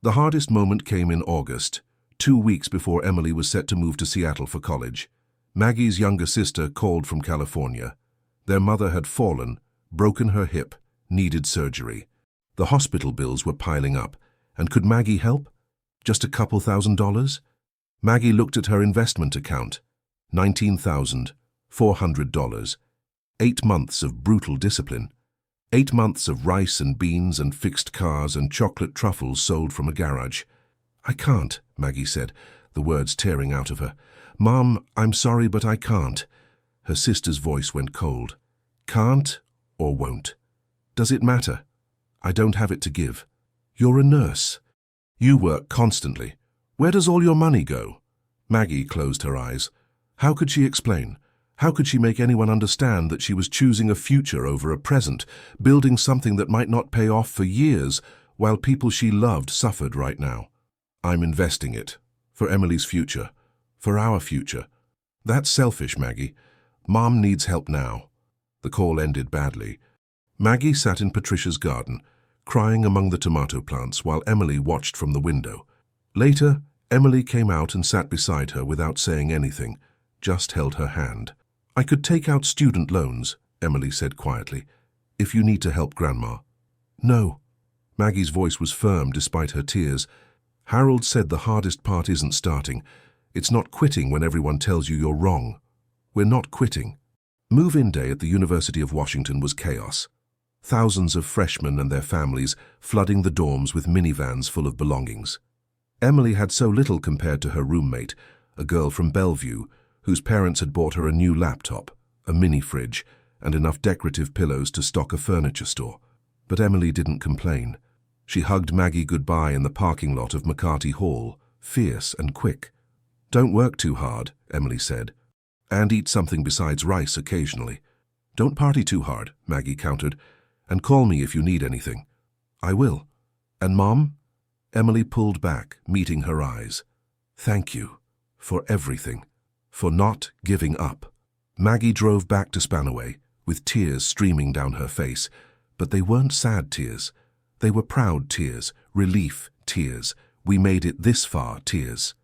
The hardest moment came in August, 2 weeks before Emily was set to move to Seattle for college. Maggie's younger sister called from California. Their mother had fallen, broken her hip, needed surgery. The hospital bills were piling up, and could Maggie help? Just a couple $1,000s? Maggie looked at her investment account. $19,400. 8 months of brutal discipline. 8 months of rice and beans and fixed cars and chocolate truffles sold from a garage. "I can't," Maggie said, the words tearing out of her. "Mom, I'm sorry, but I can't." Her sister's voice went cold. "Can't or won't? Does it matter? I don't have it to give. You're a nurse. You work constantly. Where does all your money go?" Maggie closed her eyes. How could she explain? How could she make anyone understand that she was choosing a future over a present, building something that might not pay off for years, while people she loved suffered right now? "I'm investing it. For Emily's future. For our future." "That's selfish, Maggie. Mom needs help now." The call ended badly. Maggie sat in Patricia's garden, crying among the tomato plants while Emily watched from the window. Later, Emily came out and sat beside her without saying anything, just held her hand. "I could take out student loans," Emily said quietly, "if you need to help Grandma." "No." Maggie's voice was firm despite her tears. "Harold said the hardest part isn't starting. It's not quitting when everyone tells you you're wrong. We're not quitting." Move-in day at the University of Washington was chaos. Thousands of freshmen and their families flooding the dorms with minivans full of belongings. Emily had so little compared to her roommate, a girl from Bellevue, whose parents had bought her a new laptop, a mini fridge, and enough decorative pillows to stock a furniture store. But Emily didn't complain. She hugged Maggie goodbye in the parking lot of McCarty Hall, fierce and quick. "Don't work too hard," Emily said, "and eat something besides rice occasionally." Don't party too hard, Maggie countered, and call me if you need anything. I will. And Mom? Emily pulled back, meeting her eyes. Thank you. For everything. For not giving up. Maggie drove back to Spanaway, with tears streaming down her face, but they weren't sad tears. They were proud tears, relief tears, we made it this far tears.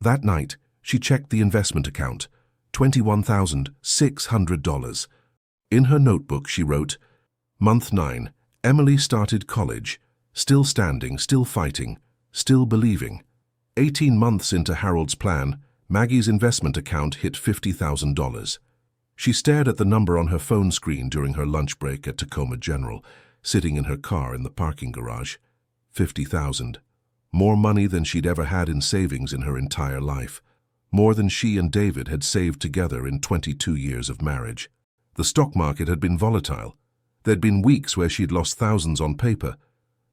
That night, she checked the investment account, $21,600. In her notebook, she wrote, Month 9, Emily started college, still standing, still fighting, still believing. 18 months into Harold's plan, Maggie's investment account hit $50,000. She stared at the number on her phone screen during her lunch break at Tacoma General, sitting in her car in the parking garage. 50,000. More money than she'd ever had in savings in her entire life. More than she and David had saved together in 22 years of marriage. The stock market had been volatile. There'd been weeks where she'd lost thousands on paper,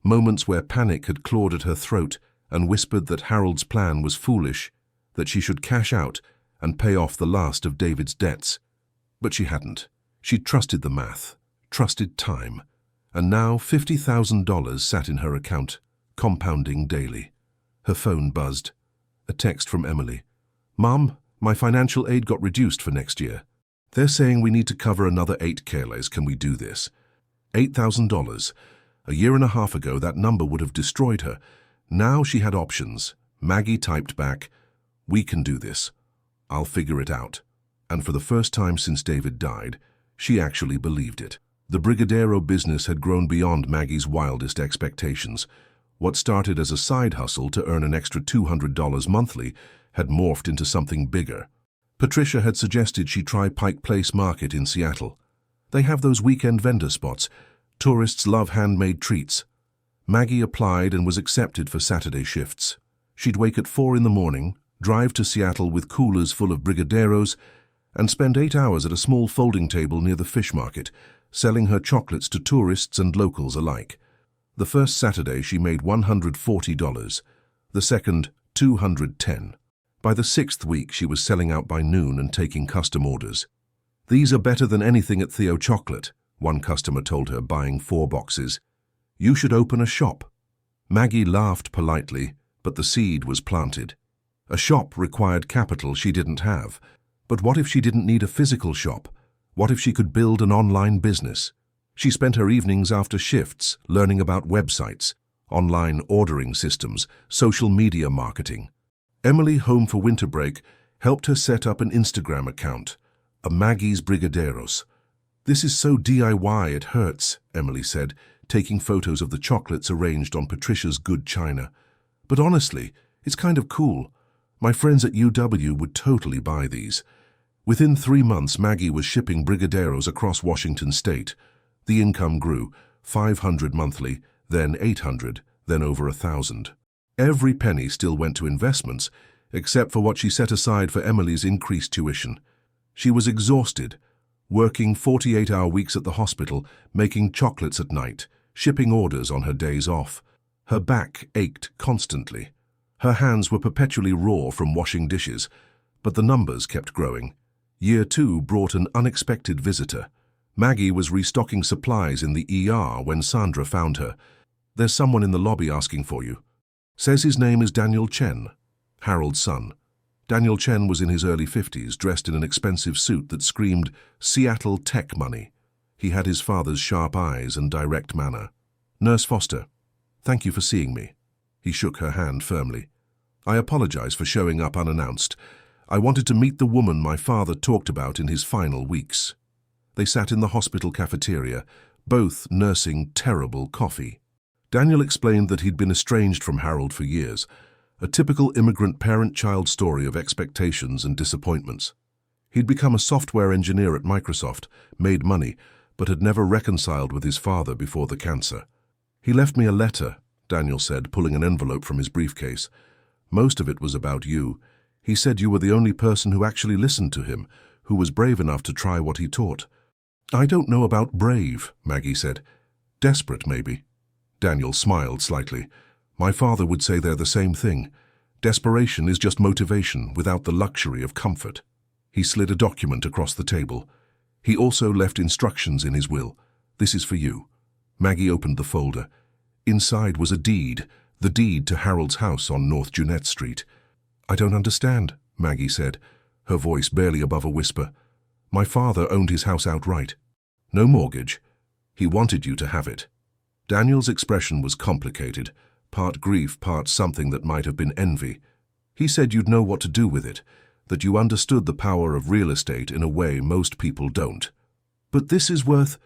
moments where panic had clawed at her throat and whispered that Harold's plan was foolish, that she should cash out and pay off the last of David's debts. But she hadn't. She'd trusted the math, trusted time, and now $50,000 sat in her account, compounding daily. Her phone buzzed. A text from Emily. Mom, my financial aid got reduced for next year. They're saying we need to cover another 8 keles. Can we do this? $8,000. A year and a half ago, that number would have destroyed her. Now she had options. Maggie typed back, We can do this. I'll figure it out. And for the first time since David died, she actually believed it. The Brigadeiro business had grown beyond Maggie's wildest expectations. What started as a side hustle to earn an extra $200 monthly had morphed into something bigger. Patricia had suggested she try Pike Place Market in Seattle. They have those weekend vendor spots. Tourists love handmade treats. Maggie applied and was accepted for Saturday shifts. She'd wake at 4 in the morning, drive to Seattle with coolers full of Brigadeiros, and spend 8 hours at a small folding table near the fish market, selling her chocolates to tourists and locals alike. The first Saturday she made $140, the second $210. By the 6th week she was selling out by noon and taking custom orders. These are better than anything at Theo Chocolate, one customer told her, buying 4 boxes. You should open a shop. Maggie laughed politely, but the seed was planted. A shop required capital she didn't have. But what if she didn't need a physical shop? What if she could build an online business? She spent her evenings after shifts learning about websites, online ordering systems, social media marketing. Emily, home for winter break, helped her set up an Instagram account, a Maggie's Brigadeiros. This is so DIY it hurts, Emily said, taking photos of the chocolates arranged on Patricia's good china. But honestly, it's kind of cool. My friends at UW would totally buy these. Within 3 months, Maggie was shipping Brigadeiros across Washington state. The income grew, 500 monthly, then 800, then over 1,000. Every penny still went to investments, except for what she set aside for Emily's increased tuition. She was exhausted, working 48-hour weeks at the hospital, making chocolates at night, shipping orders on her days off. Her back ached constantly. Her hands were perpetually raw from washing dishes, but the numbers kept growing. Year 2 brought an unexpected visitor. Maggie was restocking supplies in the ER when Sandra found her. There's someone in the lobby asking for you. Says his name is Daniel Chen, Harold's son. Daniel Chen was in his early 50s, dressed in an expensive suit that screamed Seattle tech money. He had his father's sharp eyes and direct manner. Nurse Foster, thank you for seeing me. He shook her hand firmly. I apologize for showing up unannounced. I wanted to meet the woman my father talked about in his final weeks. They sat in the hospital cafeteria, both nursing terrible coffee. Daniel explained that he'd been estranged from Harold for years, a typical immigrant parent-child story of expectations and disappointments. He'd become a software engineer at Microsoft, made money, but had never reconciled with his father before the cancer. He left me a letter, Daniel said, pulling an envelope from his briefcase. Most of it was about you. He said you were the only person who actually listened to him, who was brave enough to try what he taught. I don't know about brave, Maggie said. Desperate, maybe. Daniel smiled slightly. My father would say they're the same thing. Desperation is just motivation without the luxury of comfort. He slid a document across the table. He also left instructions in his will. This is for you. Maggie opened the folder. Inside was a deed, the deed to Harold's house on North Junette Street. I don't understand, Maggie said, her voice barely above a whisper. My father owned his house outright. No mortgage. He wanted you to have it. Daniel's expression was complicated, part grief, part something that might have been envy. He said you'd know what to do with it, that you understood the power of real estate in a way most people don't. But this is worth...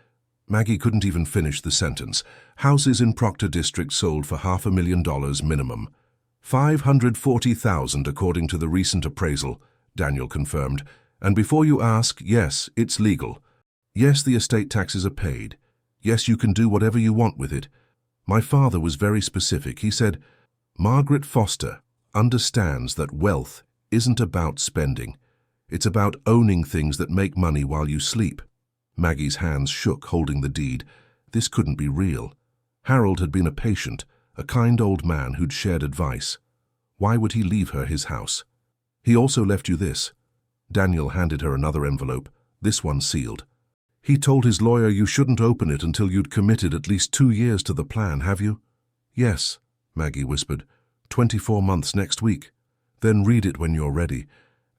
Maggie couldn't even finish the sentence. Houses in Proctor District sold for $500,000 minimum. $540,000 according to the recent appraisal, Daniel confirmed. And before you ask, yes, it's legal. Yes, the estate taxes are paid. Yes, you can do whatever you want with it. My father was very specific. He said, Margaret Foster understands that wealth isn't about spending. It's about owning things that make money while you sleep. Maggie's hands shook, holding the deed. This couldn't be real. Harold had been a patient, a kind old man who'd shared advice. Why would he leave her his house? He also left you this. Daniel handed her another envelope, this one sealed. He told his lawyer you shouldn't open it until you'd committed at least 2 years to the plan, have you? Yes, Maggie whispered. 24 months next week. Then read it when you're ready.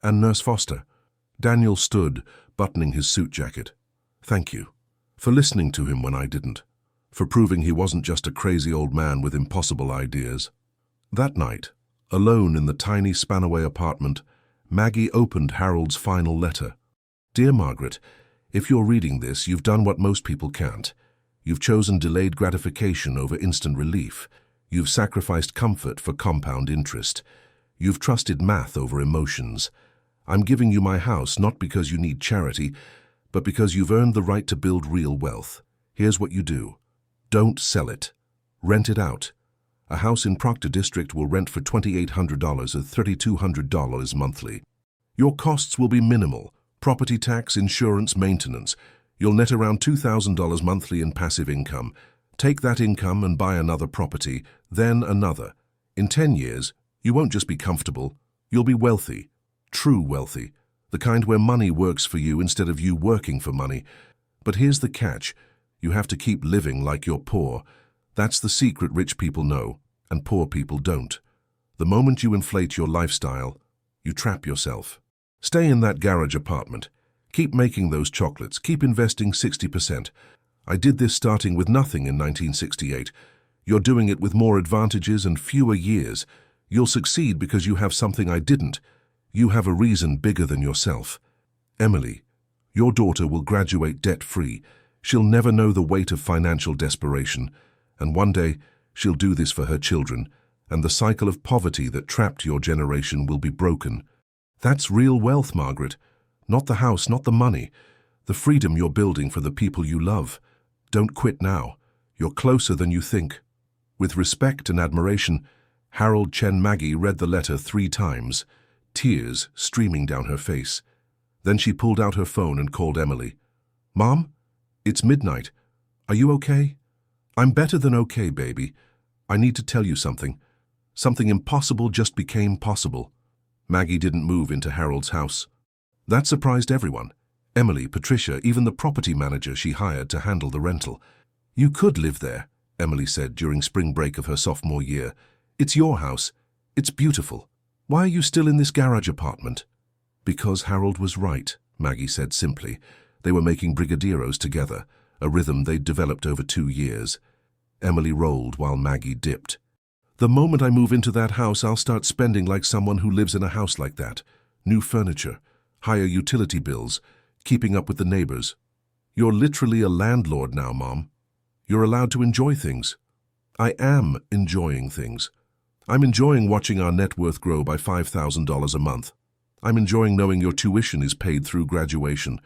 And Nurse Foster. Daniel stood, buttoning his suit jacket. Thank you. For listening to him when I didn't. For proving he wasn't just a crazy old man with impossible ideas. That night, alone in the tiny Spanaway apartment, Maggie opened Harold's final letter. Dear Margaret, if you're reading this, you've done what most people can't. You've chosen delayed gratification over instant relief. You've sacrificed comfort for compound interest. You've trusted math over emotions. I'm giving you my house not because you need charity, but because you've earned the right to build real wealth. Here's what you do. Don't sell it. Rent it out. A house in Proctor District will rent for $2,800 or $3,200 monthly. Your costs will be minimal. Property tax, insurance, maintenance. You'll net around $2,000 monthly in passive income. Take that income and buy another property, then another. In 10 years, you won't just be comfortable, you'll be wealthy. True wealthy. The kind where money works for you instead of you working for money. But here's the catch. You have to keep living like you're poor. That's the secret rich people know, and poor people don't. The moment you inflate your lifestyle, you trap yourself. Stay in that garage apartment. Keep making those chocolates. Keep investing 60%. I did this starting with nothing in 1968. You're doing it with more advantages and fewer years. You'll succeed because you have something I didn't. You have a reason bigger than yourself. Emily, your daughter will graduate debt-free. She'll never know the weight of financial desperation. And one day, she'll do this for her children, and the cycle of poverty that trapped your generation will be broken. That's real wealth, Margaret. Not the house, not the money. The freedom you're building for the people you love. Don't quit now. You're closer than you think. With respect and admiration, Harold Chen Maggie read the letter 3 times, tears streaming down her face. Then she pulled out her phone and called Emily. Mom? It's midnight. Are you okay? I'm better than okay, baby. I need to tell you something. Something impossible just became possible. Maggie didn't move into Harold's house. That surprised everyone. Emily, Patricia, even the property manager she hired to handle the rental. You could live there, Emily said during spring break of her sophomore year. It's your house. It's beautiful. Why are you still in this garage apartment? Because Harold was right, Maggie said simply. They were making brigadieros together, a rhythm they'd developed over 2 years. Emily rolled while Maggie dipped. The moment I move into that house, I'll start spending like someone who lives in a house like that. New furniture, higher utility bills, keeping up with the neighbors. You're literally a landlord now, Mom. You're allowed to enjoy things. I am enjoying things. I'm enjoying watching our net worth grow by $5,000 a month. I'm enjoying knowing your tuition is paid through graduation.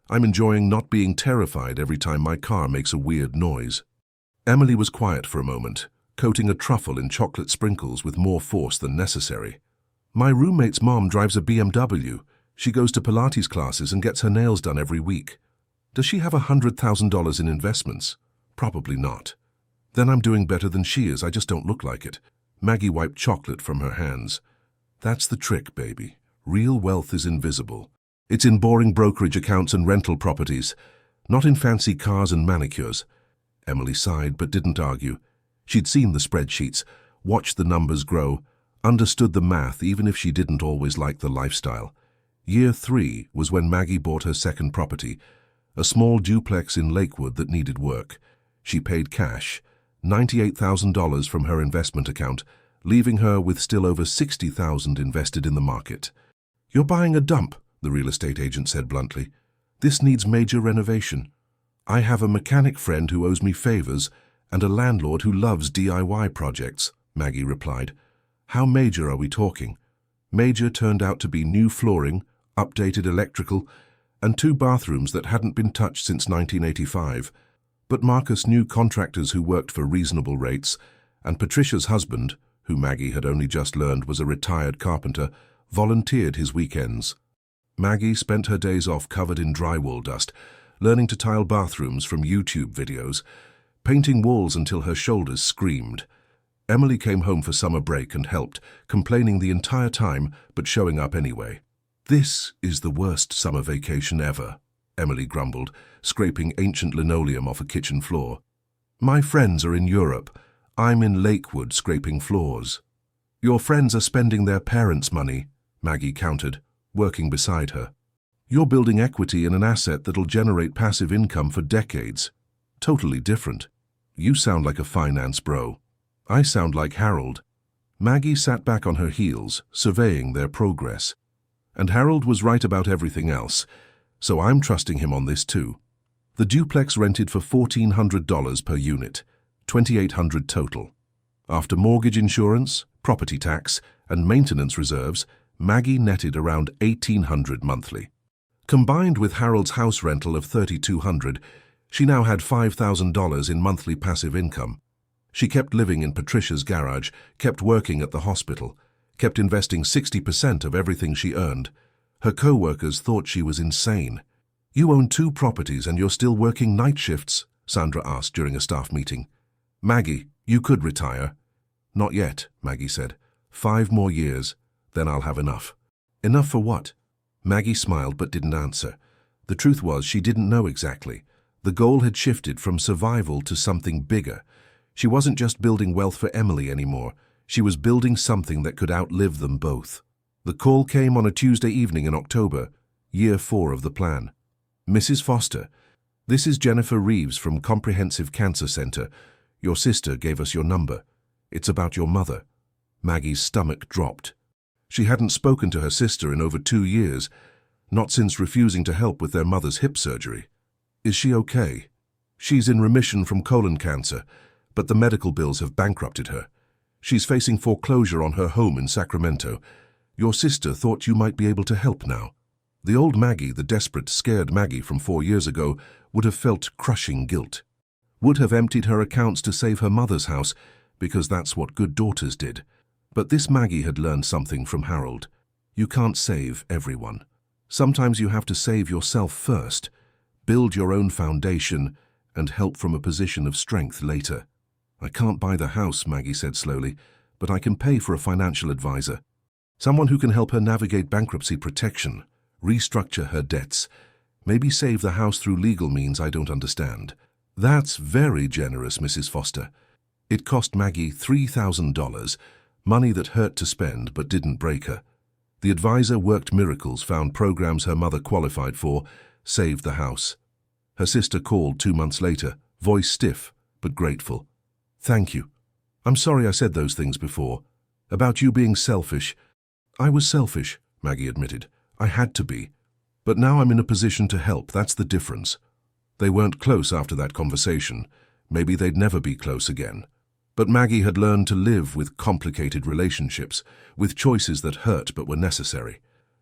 I'm enjoying not being terrified every time my car makes a weird noise. Emily was quiet for a moment, coating a truffle in chocolate sprinkles with more force than necessary. My roommate's mom drives a BMW. She goes to Pilates classes and gets her nails done every week. Does she have $100,000 in investments? Probably not. Then I'm doing better than she is, I just don't look like it. Maggie wiped chocolate from her hands. That's the trick, baby. Real wealth is invisible. It's in boring brokerage accounts and rental properties, not in fancy cars and manicures. Emily sighed but didn't argue. She'd seen the spreadsheets, watched the numbers grow, understood the math even if she didn't always like the lifestyle. Year 3 was when Maggie bought her second property, a small duplex in Lakewood that needed work. She paid cash, $98,000 from her investment account, leaving her with still over $60,000 invested in the market. "You're buying a dump," the real estate agent said bluntly. "This needs major renovation. I have a mechanic friend who owes me favors and a landlord who loves DIY projects," Maggie replied. "How major are we talking?" Major turned out to be new flooring, updated electrical, and 2 bathrooms that hadn't been touched since 1985. But Marcus knew contractors who worked for reasonable rates, and Patricia's husband, who Maggie had only just learned was a retired carpenter, volunteered his weekends. Maggie spent her days off covered in drywall dust, learning to tile bathrooms from YouTube videos, painting walls until her shoulders screamed. Emily came home for summer break and helped, complaining the entire time but showing up anyway. "This is the worst summer vacation ever," Emily grumbled, scraping ancient linoleum off a kitchen floor. "My friends are in Europe. I'm in Lakewood scraping floors." "Your friends are spending their parents' money," Maggie countered, working beside her. "You're building equity in an asset that'll generate passive income for decades. Totally different. You sound like a finance bro. I sound like Harold." Maggie sat back on her heels, surveying their progress. And Harold was right about everything else, so I'm trusting him on this too. The duplex rented for $1,400 per unit, $2,800 total. After mortgage insurance, property tax, and maintenance reserves, Maggie netted around $1,800 monthly. Combined with Harold's house rental of $3,200, she now had $5,000 in monthly passive income. She kept living in Patricia's garage, kept working at the hospital, kept investing 60% of everything she earned. Her co-workers thought she was insane. "You own 2 properties and you're still working night shifts?" Sandra asked during a staff meeting. "Maggie, you could retire." "Not yet," Maggie said. 5 more years, then I'll have enough." "Enough for what?" Maggie smiled but didn't answer. The truth was she didn't know exactly. The goal had shifted from survival to something bigger. She wasn't just building wealth for Emily anymore. She was building something that could outlive them both. The call came on a Tuesday evening in October, year 4 of the plan. "Mrs. Foster, this is Jennifer Reeves from Comprehensive Cancer Center. Your sister gave us your number. It's about your mother." Maggie's stomach dropped. She hadn't spoken to her sister in over 2 years, not since refusing to help with their mother's hip surgery. "Is she okay?" "She's in remission from colon cancer, but the medical bills have bankrupted her. She's facing foreclosure on her home in Sacramento. Your sister thought you might be able to help now." The old Maggie, the desperate, scared Maggie from 4 years ago, would have felt crushing guilt. Would have emptied her accounts to save her mother's house, because that's what good daughters did. But this Maggie had learned something from Harold. You can't save everyone. Sometimes you have to save yourself first, build your own foundation, and help from a position of strength later. "I can't buy the house," Maggie said slowly, "but I can pay for a financial advisor. Someone who can help her navigate bankruptcy protection, restructure her debts, maybe save the house through legal means I don't understand." "That's very generous, Mrs. Foster." It cost Maggie $3,000, money that hurt to spend but didn't break her. The advisor worked miracles, found programs her mother qualified for, saved the house. Her sister called 2 months later, voice stiff but grateful. "Thank you. I'm sorry I said those things before. About you being selfish." "I was selfish," Maggie admitted. "I had to be. But now I'm in a position to help, that's the difference." They weren't close after that conversation. Maybe they'd never be close again. But Maggie had learned to live with complicated relationships, with choices that hurt but were necessary,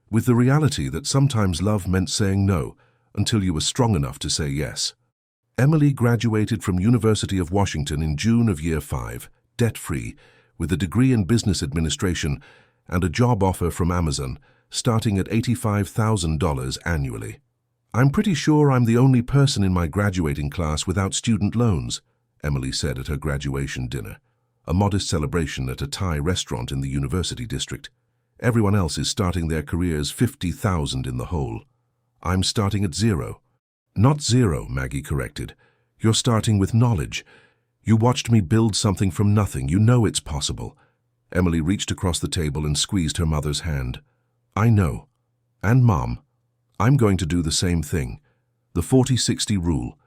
with the reality that sometimes love meant saying no until you were strong enough to say yes. Emily graduated from University of Washington in June of year 5, debt-free, with a degree in business administration and a job offer from Amazon, starting at $85,000 annually. "I'm pretty sure I'm the only person in my graduating class without student loans," Emily said at her graduation dinner, a modest celebration at a Thai restaurant in the university district. "Everyone else is starting their careers 50,000 in the hole." I'm starting at zero. Not zero, Maggie corrected. You're starting with knowledge. You watched me build something from nothing. You know it's possible. Emily reached across the table and squeezed her mother's hand. I know. And Mom. I'm going to do the same thing. The 40-60 rule.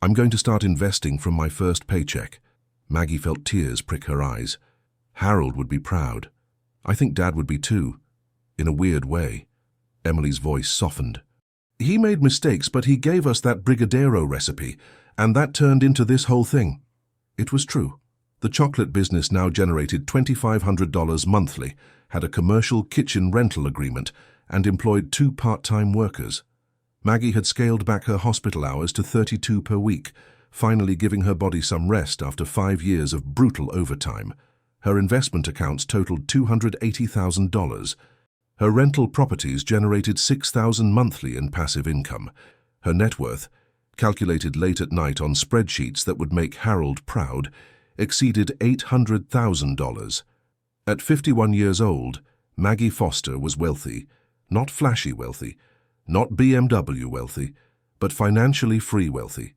I'm going to start investing from my first paycheck. Maggie felt tears prick her eyes. Harold would be proud. I think Dad would be too. In a weird way. Emily's voice softened. He made mistakes, but he gave us that Brigadeiro recipe, and that turned into this whole thing. It was true. The chocolate business now generated $2,500 monthly, had a commercial kitchen rental agreement, and employed 2 part-time workers. Maggie had scaled back her hospital hours to 32 per week, finally giving her body some rest after 5 years of brutal overtime. Her investment accounts totaled $280,000. Her rental properties generated $6,000 monthly in passive income. Her net worth, calculated late at night on spreadsheets that would make Harold proud, exceeded $800,000. At 51 years old, Maggie Foster was wealthy, not flashy wealthy, not BMW wealthy, but financially free wealthy.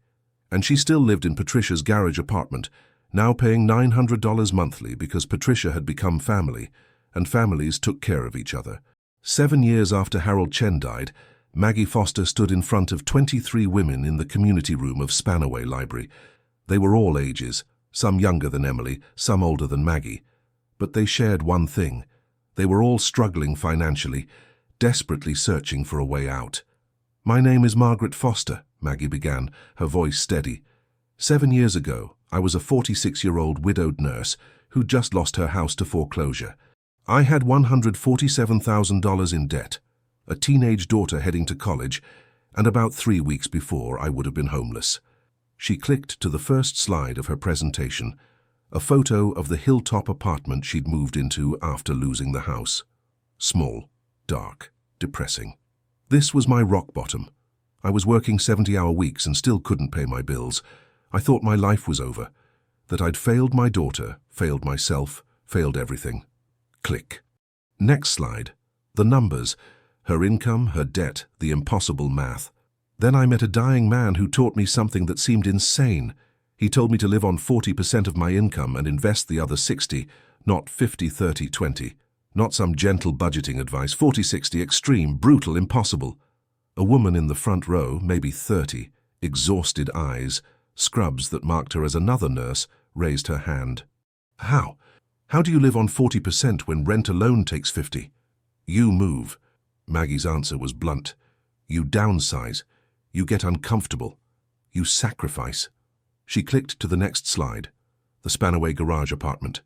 And she still lived in Patricia's garage apartment, now paying $900 monthly because Patricia had become family, and families took care of each other. 7 years after Harold Chen died, Maggie Foster stood in front of 23 women in the community room of Spanaway Library. They were all ages, some younger than Emily, some older than Maggie. But they shared one thing. They were all struggling financially, desperately searching for a way out. My name is Margaret Foster, Maggie began, her voice steady. 7 years ago, I was a 46-year-old widowed nurse who'd just lost her house to foreclosure. I had $147,000 in debt, a teenage daughter heading to college, and about 3 weeks before I would have been homeless. She clicked to the first slide of her presentation, a photo of the hilltop apartment she'd moved into after losing the house. Small, dark, depressing. This was my rock bottom. I was working 70-hour weeks and still couldn't pay my bills. I thought my life was over, that I'd failed my daughter, failed myself, failed everything. Click. Next slide. The numbers. Her income, her debt, the impossible math. Then I met a dying man who taught me something that seemed insane. He told me to live on 40% of my income and invest the other 60, not 50, 30, 20. Not some gentle budgeting advice, 40, 60, extreme, brutal, impossible. A woman in the front row, maybe 30, exhausted eyes, scrubs that marked her as another nurse, raised her hand. How? How do you live on 40% when rent alone takes 50? You move. Maggie's answer was blunt. You downsize. You get uncomfortable. You sacrifice. She clicked to the next slide. The Spanaway garage apartment.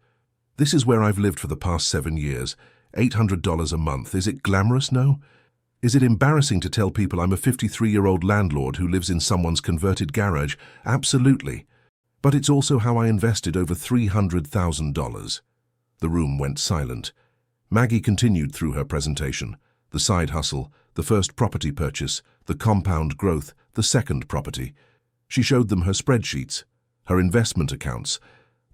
This is where I've lived for the past 7 years. $800 a month. Is it glamorous? No. Is it embarrassing to tell people I'm a 53-year-old landlord who lives in someone's converted garage? Absolutely. But it's also how I invested over $300,000. The room went silent. Maggie continued through her presentation. The side hustle, the first property purchase, the compound growth, the second property. She showed them her spreadsheets, her investment accounts,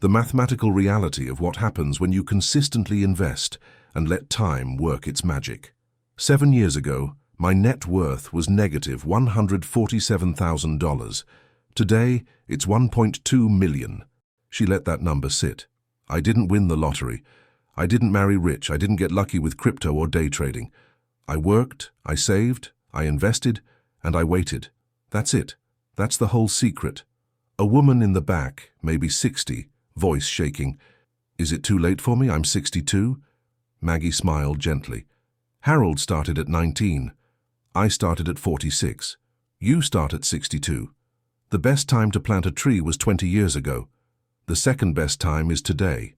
the mathematical reality of what happens when you consistently invest and let time work its magic. 7 years ago, my net worth was negative $147,000. Today, it's $1.2 million. She let that number sit. I didn't win the lottery. I didn't marry rich. I didn't get lucky with crypto or day trading. I worked, I saved, I invested, and I waited. That's it. That's the whole secret. A woman in the back, maybe 60, voice shaking. Is it too late for me? I'm 62. Maggie smiled gently. Harold started at 19. I started at 46. You start at 62. The best time to plant a tree was 20 years ago. The second best time is today.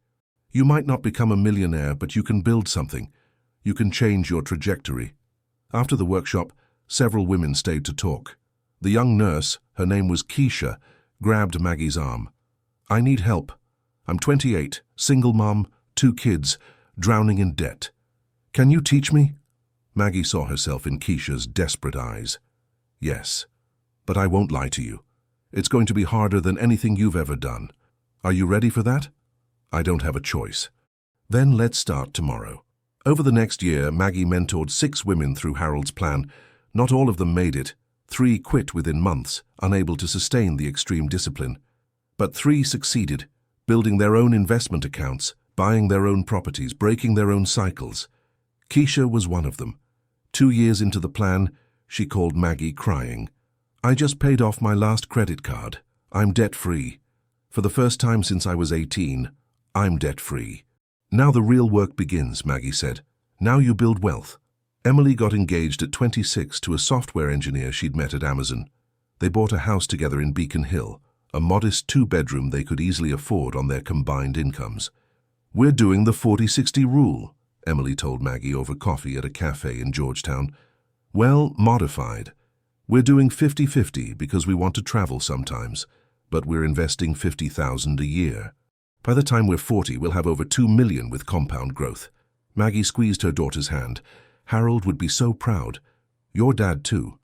You might not become a millionaire, but you can build something. You can change your trajectory. After the workshop, several women stayed to talk. The young nurse, her name was Keisha, grabbed Maggie's arm. I need help. I'm 28, single mom, 2 kids, drowning in debt. Can you teach me? Maggie saw herself in Keisha's desperate eyes. Yes, but I won't lie to you. It's going to be harder than anything you've ever done. Are you ready for that? I don't have a choice. Then let's start tomorrow. Over the next year, Maggie mentored 6 women through Harold's plan, Not all of them made it. 3 quit within months, unable to sustain the extreme discipline. But 3 succeeded, building their own investment accounts, buying their own properties, breaking their own cycles. Keisha was one of them. 2 years into the plan, she called Maggie crying. "I just paid off my last credit card. I'm debt-free. For the first time since I was 18, I'm debt-free." "Now the real work begins," Maggie said. "Now you build wealth." Emily got engaged at 26 to a software engineer she'd met at Amazon. They bought a house together in Beacon Hill, a modest 2-bedroom they could easily afford on their combined incomes. "We're doing the 40-60 rule," Emily told Maggie over coffee at a cafe in Georgetown. "Well, modified. We're doing 50-50 because we want to travel sometimes, but we're investing $50,000 a year. By the time we're 40, we'll have over $2 million with compound growth." Maggie squeezed her daughter's hand. "Harold would be so proud. Your dad too."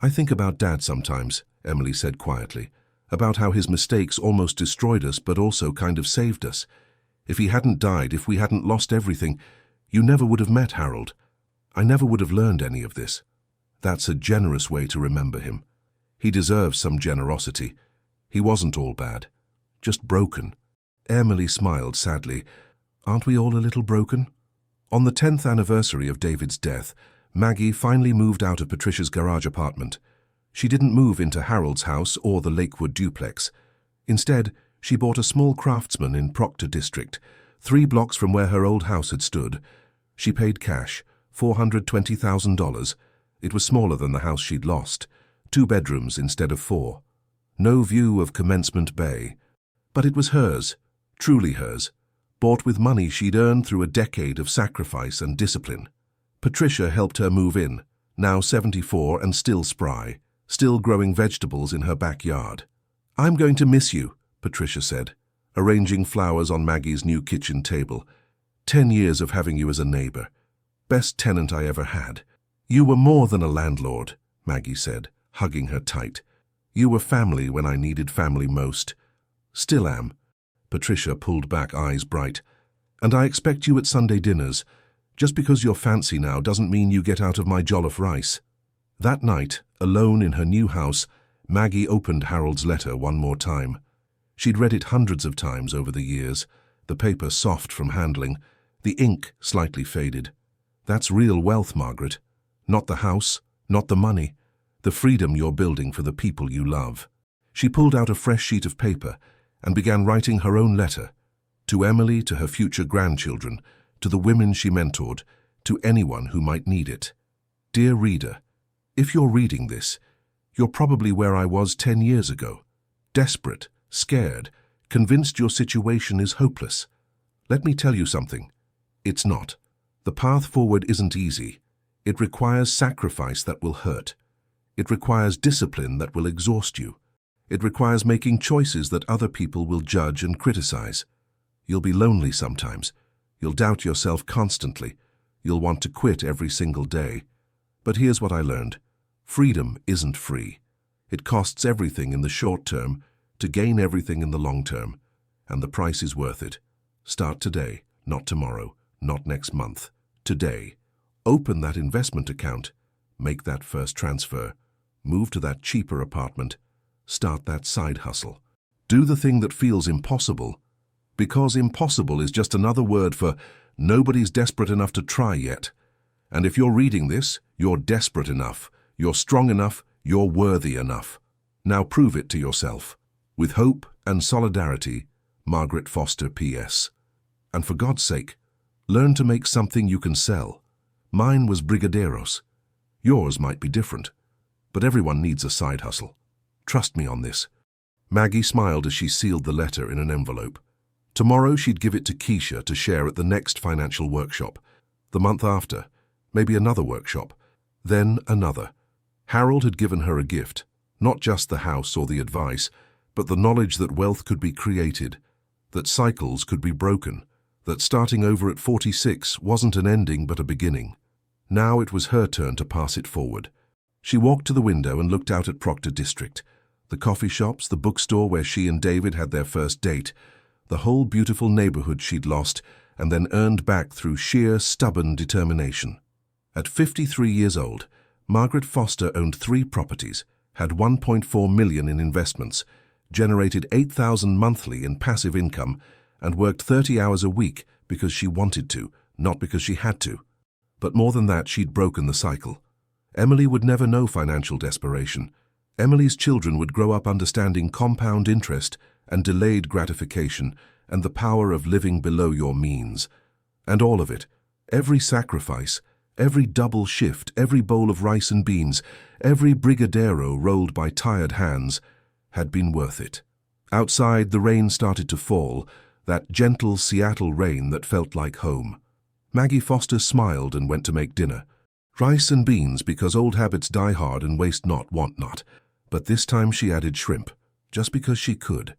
"I think about Dad sometimes," Emily said quietly, "about how his mistakes almost destroyed us but also kind of saved us. If he hadn't died, if we hadn't lost everything, you never would have met Harold. I never would have learned any of this." That's a generous way to remember him. He deserves some generosity. He wasn't all bad, just broken. Emily smiled sadly. "Aren't we all a little broken?" On the 10th anniversary of David's death, Maggie finally moved out of Patricia's garage apartment. She didn't move into Harold's house or the Lakewood duplex. Instead, she bought a small Craftsman in Proctor District, 3 blocks from where her old house had stood. She paid cash, $420,000. It was smaller than the house she'd lost, 2 bedrooms instead of 4. No view of Commencement Bay. But it was hers, truly hers, bought with money she'd earned through a decade of sacrifice and discipline. Patricia helped her move in, now 74 and still spry, still growing vegetables in her backyard. "I'm going to miss you," Patricia said, arranging flowers on Maggie's new kitchen table. 10 years of having you as a neighbor. Best tenant I ever had. You were more than a landlord," Maggie said, hugging her tight. "You were family when I needed family most." "Still am." Patricia pulled back, eyes bright. "And I expect you at Sunday dinners. Just because you're fancy now doesn't mean you get out of my jollof rice." That night, alone in her new house, Maggie opened Harold's letter one more time. She'd read it hundreds of times over the years, the paper soft from handling, the ink slightly faded. "That's real wealth, Margaret. Not the house, not the money, the freedom you're building for the people you love." She pulled out a fresh sheet of paper and began writing her own letter, to Emily, to her future grandchildren, to the women she mentored, to anyone who might need it. "Dear reader, if you're reading this, you're probably where I was 10 years ago, desperate, scared, convinced your situation is hopeless. Let me tell you something. It's not. The path forward isn't easy. It requires sacrifice that will hurt. It requires discipline that will exhaust you. It requires making choices that other people will judge and criticize. You'll be lonely sometimes. You'll doubt yourself constantly. You'll want to quit every single day. But here's what I learned. Freedom isn't free. It costs everything in the short term to gain everything in the long term. And the price is worth it. Start today, not tomorrow, not next month. Today. Open that investment account. Make that first transfer. Move to that cheaper apartment. Start that side hustle. Do the thing that feels impossible, because impossible is just another word for nobody's desperate enough to try yet. And if you're reading this, you're desperate enough, you're strong enough, you're worthy enough. Now prove it to yourself. With hope and solidarity, Margaret Foster, P.S. And for God's sake, learn to make something you can sell. Mine was brigadeiros. Yours might be different, but everyone needs a side hustle. Trust me on this. Maggie smiled as she sealed the letter in an envelope. Tomorrow she'd give it to Keisha to share at the next financial workshop. The month after, maybe another workshop. Then another. Harold had given her a gift, not just the house or the advice, but the knowledge that wealth could be created, that cycles could be broken, that starting over at 46 wasn't an ending but a beginning. Now it was her turn to pass it forward. She walked to the window and looked out at Proctor District, the coffee shops, the bookstore where she and David had their first date, the whole beautiful neighborhood she'd lost and then earned back through sheer, stubborn determination. At 53 years old, Margaret Foster owned 3 properties, had 1.4 million in investments, generated 8,000 monthly in passive income, and worked 30 hours a week because she wanted to, not because she had to. But more than that, she'd broken the cycle. Emily would never know financial desperation. Emily's children would grow up understanding compound interest and delayed gratification and the power of living below your means. And all of it, every sacrifice, every double shift, every bowl of rice and beans, every brigadeiro rolled by tired hands, had been worth it. Outside, the rain started to fall, that gentle Seattle rain that felt like home. Maggie Foster smiled and went to make dinner. Rice and beans, because old habits die hard and waste not, want not. But this time she added shrimp, just because she could.